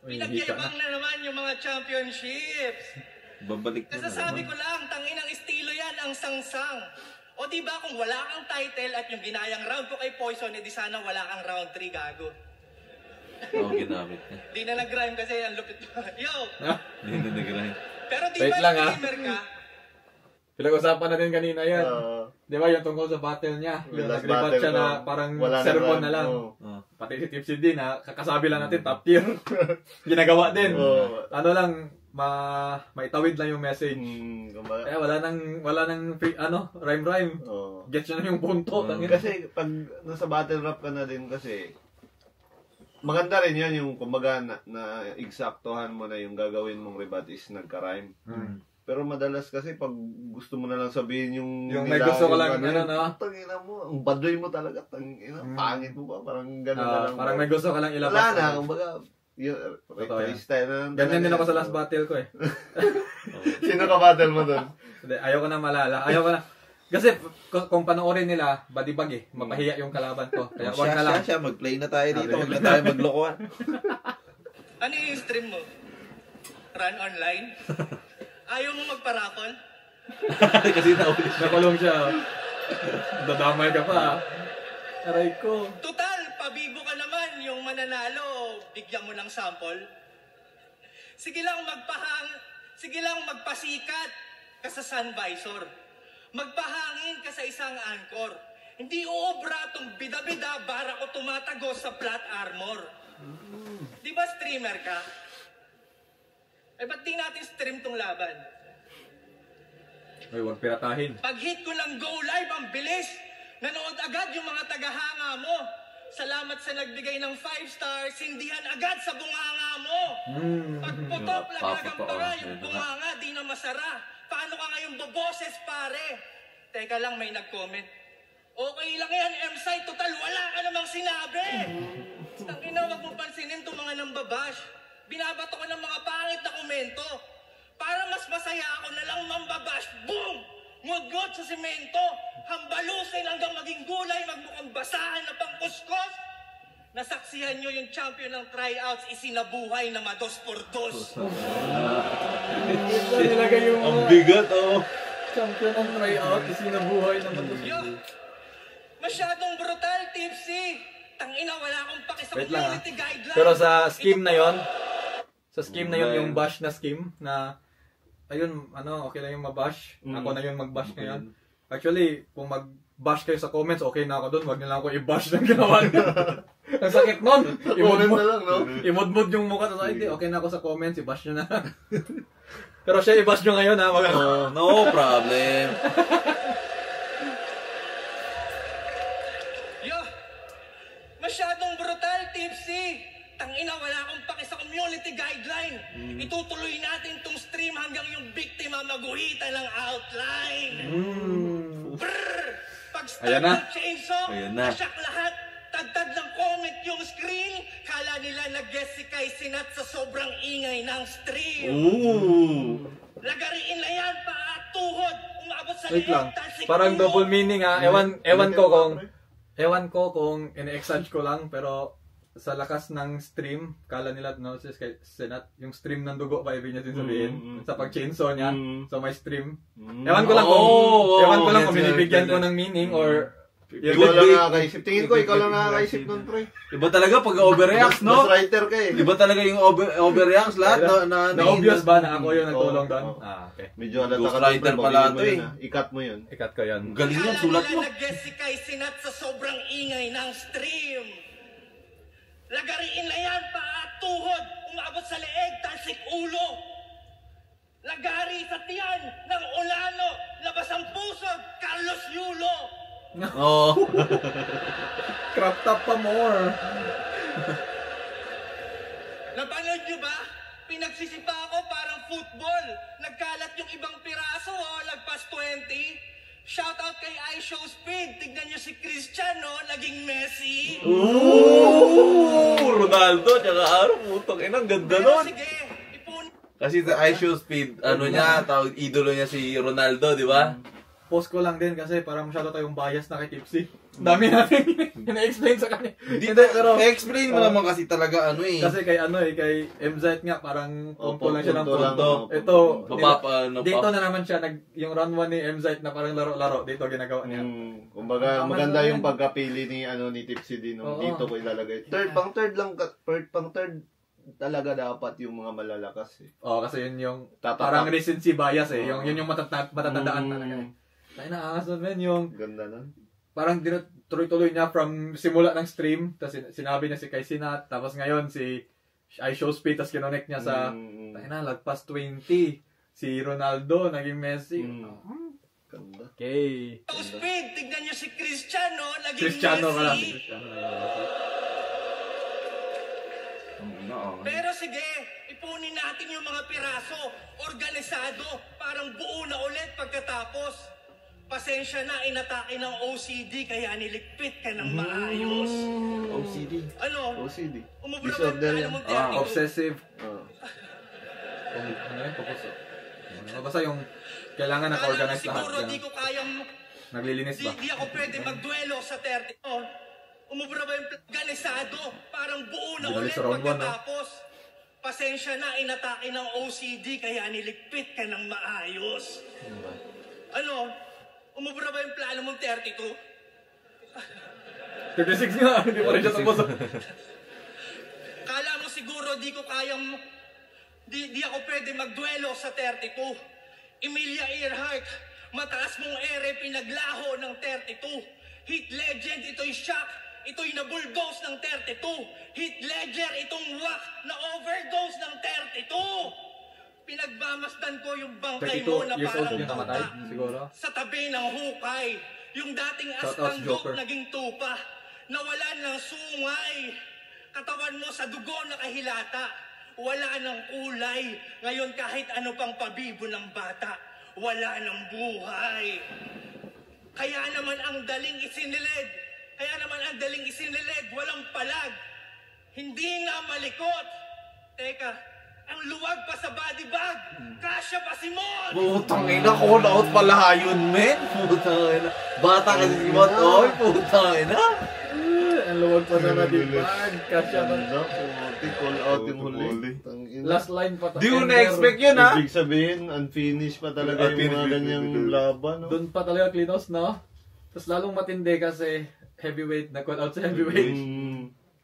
Pinagyayabang na naman yung mga championships. Babalik na Nasasabi ko lang, tanginang estilo yan, ang sangsang. O di ba kung wala kang title at yung ginayang round ko kay Poison, edi sana wala kang round 3, gago. Ginamit niya. Di na nag-rhyme kasi ang lupit pa. Yo! Hindi na nag-rhyme. Pero di Wait ba lang, streamer ka? Pinag-usapan natin kanina yan. Di ba yung tungkol sa battle niya? Yung nag-rebat siya na parang sermon na lang. Pati si Tipsy din na kakasabi lang natin top tier. Ginagawa din. Ano lang, maitawid lang yung message. Kaya wala nang rhyme. Gets nyo na yung punto. Kasi pag nasa battle rap ka na din kasi, maganda rin yan yung kumbaga na eksaktuhan mo na yung gagawin mong rebat is nagka-rhyme. Pero madalas kasi pag gusto mo na lang sabihin yung may gusto ka lang, tangina mo, ang badoy mo talaga, tangina, pangit mo ba? Parang gano'n na lang. Parang may gusto ka lang ilabas. Wala na, kumbaga, freestyle na lang. Ganyan din ako sa last battle ko Sino ka battle mo doon? Ayaw ko na malala. Ayaw ko na. Kasi kung panoorin nila, badibag mapahiya yung kalaban ko. Kaya wag na lang. Siya, mag-play na tayo dito. Wag na tayo maglokohan. Ano yung stream mo? Run online? Ayaw mo magparapol? Kasi nauli siya. Nakulong siya. Dadamay ka pa. Aray ko. Total, pabibo ka naman. Yung mananalo, bigyan mo ng sample. Sige lang magpasikat ka sa sun visor. Magpahangin ka sa isang anchor. Hindi uobra tong bida-bida bara ko tumatagos sa flat armor. Di ba streamer ka? Ba't di natin stream tong laban? Ay, huwag piratahin. Pag hit ko lang go live, ang bilis. Nanood agad yung mga tagahanga mo. Salamat sa nagbigay ng 5 stars, sindihan agad sa bunganga mo. Pag putop lang nagambara, yung bunganga di na masara. Paano ka ngayon boboses, pare? Teka lang, may nag-comment. Okay lang yan, M-Site, total, wala ka namang sinabi. Tangina, wag mo pansinin itong mga nambabash. Binabato ko ng mga pangit na komento. Para mas masaya ako na lang mambabash. Boom! Ngudngod sa semento. Hambalusin hanggang maging gulay. Magmukhang basahan na pangkuskos. Nasaksihan nyo yung champion ng tryouts. Isinabuhay na mados por dos. Nilagay yung Ang bigat, champion ng tryout. Isinabuhay na matos. Yo! Masyadong brutal, Tipsy. Tangina, wala akong paki sa Wait lang, community guidelines. Pero sa scheme na yon, yung bash na scheme na, ayun, okay lang yung mabash. Ako na yung mag-bash ngayon. Actually, kung mag-bash kayo sa comments, okay na ako doon. Wag na lang ako i-bash ng ginawa niyo. Ang sakit nun. Comment na lang, no? Imod-mod yung mukha. Tapos, hindi, okay na ako sa comments. I-bash nyo na. Pero siya, i-bash nyo ngayon, ha? No problem. Yo, masyadong brutal, Tipsy. Tangina, wala akong paki sa community guideline. Itutuloy natin tong stream hanggang yung biktima maguhitan ng outline. Brrr! Pag-start Ayan na. ng chainsaw, Ayan na. masyak lahat. Tagtag ng comment yung screen. Kala nila nag-guess si Kai Sinat sa sobrang ingay ng stream. Lagariin na yan, paa at tuhod. Umabot sa Wait lang. talsik Parang ulo. double meaning, ha? Ewan ko kung ine-exage ko lang, pero sa lakas ng stream, kala nila, no, si Senat, yung stream ng dugo pa ibig niya sabihin. Sa pag-chainsaw niya, so may stream. Ewan ko lang kung binibigyan ko ng meaning or Ikaw lang nakakaisip. Tingin ko, ikaw lang nakakaisip nun, pre. Iba talaga pag overreacts, no? Mas writer ka eh. Iba talaga yung overreacts lahat na-obvious ba na ako yung nagtulong doon? Okay. Medyo halata ka Ghostwriter pala ito eh. Ikat mo yun. Ikat ko yan. Galing yan, sulat mo. Kala nila nag-guess si Kai Sinat sa sobrang ingay ng stream. Lagariin na yan, paa at tuhod. Umabot sa leeg, talsik ulo. Lagari sa tiyan ng Olano. Labas ang pusod, Carlos Yulo. Oo. Crop top pa more. Napanood nyo ba? Pinagsisipa ako parang football. Nagkalat yung ibang piraso, lagpas 20. Shoutout kay iShow Speed. Tignan nyo si Cristiano, naging Messi. Ronaldo, tsaka putang ina, ang ganda Pero nun. sige, ipon. Kasi sa iShow Speed, tawag, idolo niya si Ronaldo, di ba? Post ko lang din kasi parang masyado tayong bias na kay Tipsy. Dami natin ina-explain sa kanya. Hindi, pero explain mo naman kasi talaga Kasi kay kay MZ nga parang punto lang siya ng punto. Ito, dito na naman siya yung run 1 ni MZ na parang laro-laro dito ginagawa niya. Kumbaga maganda yung pagkapili ni Tipsy din. Dito ko ilalagay. Pang third talaga dapat yung mga malalakas eh. Kasi yun yung parang recency bias eh. Yun yung matatandaan talaga. Tayo na angas naman yung ganda nun. Parang tuloy-tuloy niya from simula ng stream, tapos sinabi niya si Kai Sinat, tapos ngayon si iShow Speed, tapos kinonect niya sa tayo na, lagpas 20. Si Ronaldo, naging Messi. Ganda. Okay. Speed, tignan nyo si Cristiano, naging Cristiano Messi. pala. Si Cristiano naging Messi. Pero sige, ipunin natin yung mga piraso, organisado, parang buo na ulit pagkatapos. Pasensya na, inatake ng OCD, kaya niligpit ka ng maayos. OCD. OCD. Umubra ba Disorder yan. mong 32? Obsessive. Basta yung kailangan naka-organize lahat. Siguro di ko kayang... Naglilinis ba? Di ako pwede magduelo sa 30. Umubra ba yung organisado, parang buo na ulit pagkatapos. Pasensya na, inatake ng OCD, kaya niligpit ka ng maayos. Umubra ba yung plano mong 32? 36 nga, hindi pa rin siya tapos. Kala mo siguro di ko kayang... Di ako pwede magduelo sa 32. Emilia Earhart, mataas mong ere pinaglaho ng 32. Hit legend, ito'y shock. Ito'y na-bulldoze ng 32. Hit ledger, itong whack na overdose ng 32. Pinagmamasdan ko yung bangkay mo na parang tuta siguro. sa tabi ng hukay. Yung dating Shoutouts, astanggok Joker. naging tupa. Nawalan ng sungay. Katawan mo sa dugo nakahilata. Wala ng kulay. Ngayon kahit ano pang pabibo ng bata, wala ng buhay. Kaya naman ang daling isinilid. Walang palag. Hindi nga malikot. Teka, ang luwag pa sa body bag. Kasya pa si Mon. Putang ina, call out pala yun, men. Putang ina. Bata kasi si Mon. Oy, putang ina. Ang luwag pa na nadibag. Kasya ba? Call out yung huli. Last line pa. Di ko na-expect yun, ha? Ibig sabihin, unfinished pa talaga yung mga ganyang laban. Doon pa talaga klinos, no? Tapos lalong matindi kasi heavyweight na call out sa heavyweight.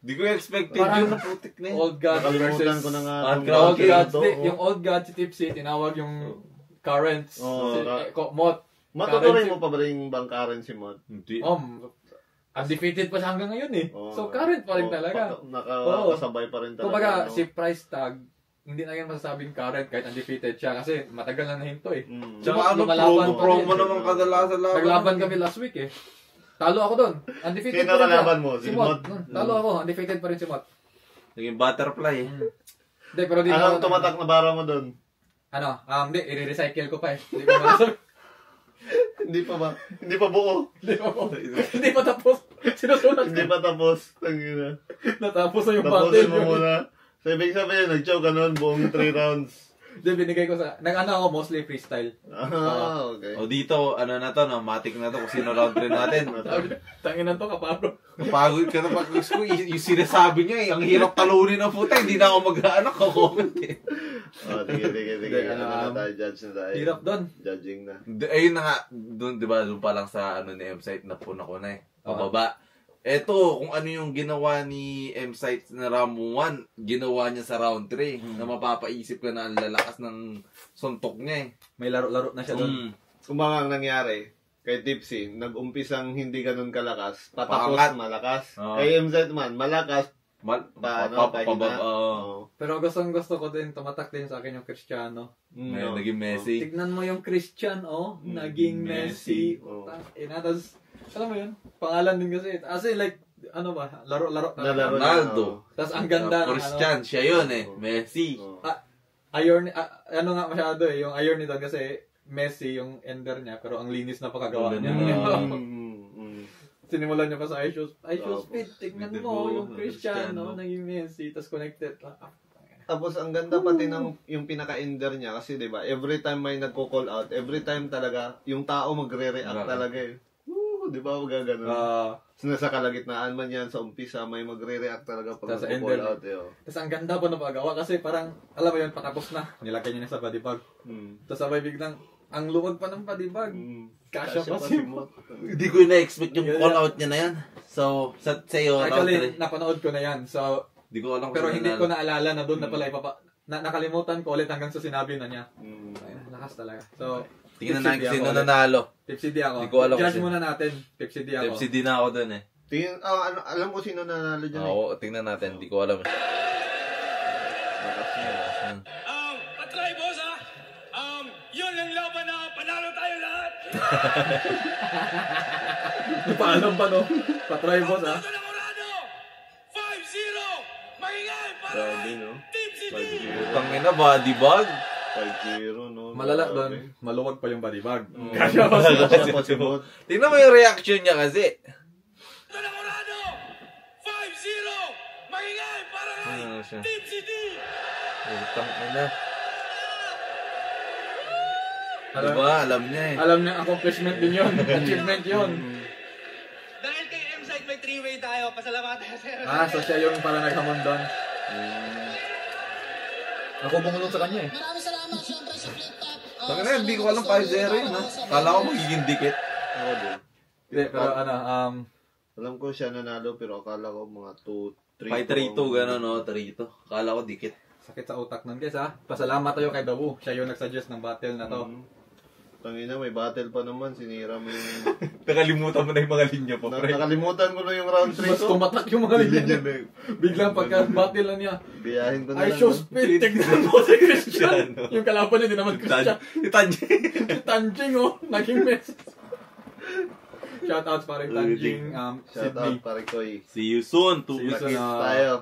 Di ko expected Parang yun. Putik na yun. Old Gods Nakalimutan versus ko na nga. Old Gods. Yung Old Gods si Tipsy, tinawag yung Currents. Mot. Matutuloy mo pa ba rin bang current si Mod? Hindi. Undefeated pa siya hanggang ngayon eh. So current pa rin talaga. Nakasabay pa rin talaga. Kumbaga, si Price Tag, hindi na yan masasabing current kahit undefeated siya kasi matagal na nahinto eh. Tsaka promo naman kadalasan laban. Naglaban kami last week eh. Talo ako doon. Undefeated Sino pa rin kalaban siya. mo? Si Mod. Talo ako. Undefeated pa rin si Mod. Naging butterfly eh. Hindi, pero di Anong tumatak na bara mo doon? Hindi, i-recycle ko pa eh. Hindi ko masasabi. Hindi pa ba? Hindi pa buo. Hindi pa tapos. Sinusunod Hindi pa tapos. Tangina. Natapos na yung Tapusin battle. mo muna. So, ibig sabihin, nag-chow ka nun buong 3 rounds. Hindi, binigay ko sa... Ako mostly freestyle. Okay. O dito, ano na to, no? Matik na to kung sino round 3 natin. Tanginan to, kaparo. Kapagod ka na pag yung sinasabi niya eh. Ang hirap talunin ng puta. Hindi na ako mag-comment eh. Sige. Ano na tayo, judge na tayo. Hirap doon. Judging na. Ayun na nga, doon, di ba, doon pa lang sa ni M-Site, napuna ko na eh. Pababa. Eto, kung ano yung ginawa ni M-Site na round 1, ginawa niya sa round 3, na mapapaisip ka na ang lalakas ng suntok niya eh. May laro-laro na siya doon. Kung mga ang nangyari, kay Tipsy, nag-umpisang hindi ganun kalakas, patapos Paangat. malakas. Oo. Kay MZ man, malakas, pahina. Pero gusto ko din, tumatak din sa akin yung Cristiano. Naging Messi. Tignan mo yung Christian, naging Messi. Oh. Tapos, alam mo yun, pangalan din kasi. As like, ano ba, laro-laro. Ronaldo. Tapos ang ganda. Christian, siya yun eh. Messi. Irony, ano nga masyado eh, yung irony doon kasi Messi yung ender niya, pero ang linis na pagkagawa niya. Sinimulan niya pa sa I Show Speed, tignan mo yung Cristiano, naging Messi, tapos connected. Tapos ang ganda pati ng yung pinaka-ender niya kasi 'di ba, every time may nagko-call out, every time talaga yung tao magre-react talaga eh. 'Di ba, gano'n. Nasa kalagitnaan man yan sa umpisa, may magre-react talaga pag nagko-call out eh. Tapos ang ganda pa ng paggawa kasi parang alam mo yun, patapos na, nilagay niya na sa body bag. Tapos sabay biglang ang luwag pa ng body bag. Kasya pa si Mo. Hindi ko na-expect yung call out niya na yan. So, sa'yo, actually, napanood ko na yan. So, di ko alam pero hindi ko naalala na doon na pala nakalimutan ko ulit hanggang sa sinabi na niya. Lakas talaga. So, tingnan natin sino nanalo. Tipsy D ako. Di ko alam Judge kasi. muna natin. Tipsy D ako. Tipsy D na ako dun eh. Alam ko sino nanalo dyan Oo, tingnan natin. Di ko alam eh. Patry, boss, ha? Yun ang laban na panalo tayo lahat. Paalam pa, no? Patry, boss, ha? Boto ng Orado, 5-0. Maingay para Grabe, no? Team CD. Tangina, body bag. 5-0, no? Malala doon, maluwag pa yung body bag. Kasya pa si Mo. Tingnan mo yung reaction niya kasi. Boto ng Orado, 5-0. Maingay para Team CD. Tangina. Alam, Alam niya eh. alam niya, accomplishment din yun. Achievement yun. Dahil kay M-Site may 3-way tayo, pasalamatan tayo sir. So siya yung parang naghamon doon. Ako bumulong sa kanya eh. Maraming salamat siyempre sa Flip Top. Tangina, hindi ko alam 5-0 yun ha. Kala ko magiging dikit. Ako din. Hindi, pero Alam ko siya nanalo pero akala ko mga 2-3. 5-3-2 gano'n no, 3-2. Kala ko dikit. sakit sa utak nun guys ha. Pasalamat tayo kay Dawu. Siya yung nagsuggest ng battle na to. Tangina, may battle pa naman. Sinira mo yung... Nakalimutan mo na yung mga linya pa, pre. Nakalimutan ko na yung round 3 Mas ko. tumatak yung mga linya. Biglang pagka-battle na niya. Biyahin ko na I lang. show speed. Tignan mo si Christian. Yung kalaban niya, di naman Christian. Si Tanjing. Si Tanjing oh. Naging mess. Shoutouts pa rin Tanjing. Shout Sydney. out, pare Koy. See you soon. 2 See you weeks. soon. Nakita tayo.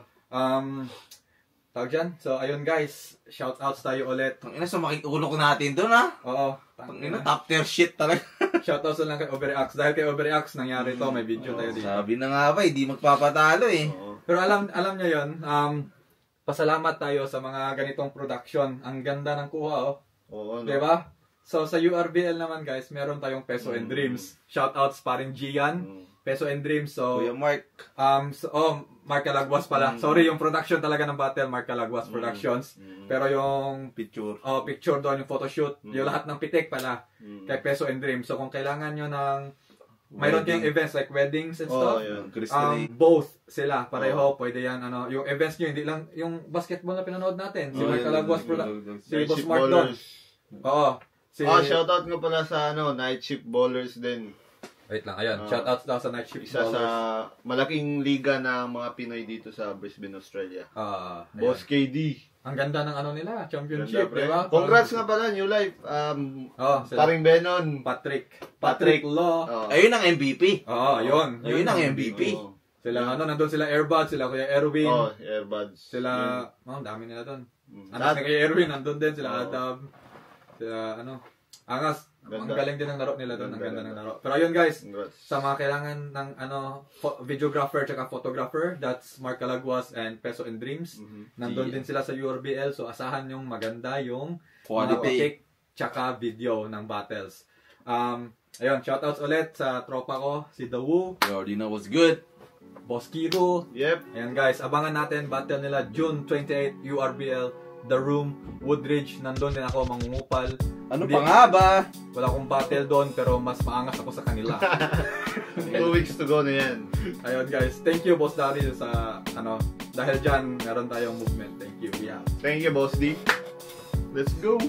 Tawag dyan. So, ayun guys. Shoutouts tayo ulit. Tangina, sumakit ulo ko natin doon ha. Oo. Tangina, top tier shit talaga. Shoutouts na lang kay Overreacts. Dahil kay Overreacts, nangyari to. May video tayo dito. Sabi na nga ba, hindi magpapatalo eh. Pero alam nyo yun, pasalamat tayo sa mga ganitong production. Ang ganda ng kuha, oh. Oo, no? Diba? So, sa URBL naman, guys, meron tayong Peso and Dreams. Shoutouts pa rin Gian. Peso and Dreams. So, Kuya Mark. Mark Calagwas pala. Sorry, yung production talaga ng battle, Mark Calagwas Productions. Pero yung Picture. picture doon, yung photoshoot, yung lahat ng pitik pala, kay Peso and Dreams. So, kung kailangan nyo ng mayroon kayong events like weddings and stuff. Yun. Both sila, pareho, pwede yan, yung events nyo, hindi lang, yung basketball na pinanood natin, si Mark Alaguas, si Boss Mark Don. Shoutout nga pala sa Night Shift Ballers din. Wait lang, ayun, shoutout daw sa Night Shift Ballers. Isa sa malaking liga ng mga Pinoy dito sa Brisbane, Australia. Boss KD. Ang ganda ng nila, championship, di ba? Congrats nga pala, New Life. Paring Benon. Patrick Law. Ayun ang MVP. Yun. Ayun ang MVP. Sila, nandun sila Airbuds, sila Kuya Erwin. Airbuds. Sila, dami nila doon. Anak ni Kuya Erwin, nandun din, sila Adam. Sila, Angas. Ang galing din ng laro nila doon, ang ganda ng laro. Pero ayun guys, sa mga kailangan ng videographer at photographer, that's Mark Alaguas and Peso and Dreams. Nandun din sila sa URBL, so asahan yung maganda yung quality tsaka video ng battles. Ayun, shoutouts ulit sa tropa ko, si The Woo. You already know what's good. Boss Kiro. Yep. Ayan guys, abangan natin battle nila June 28 URBL, The Room, Woodridge. Nandun din ako mangungupal. Ano pa nga ba? Wala akong battle doon pero mas maangas ako sa kanila. 2 weeks to go na yan. Ayun guys, thank you Boss Daddy sa dahil dyan meron tayong movement. Thank you. Yeah. Thank you Boss D. Let's go.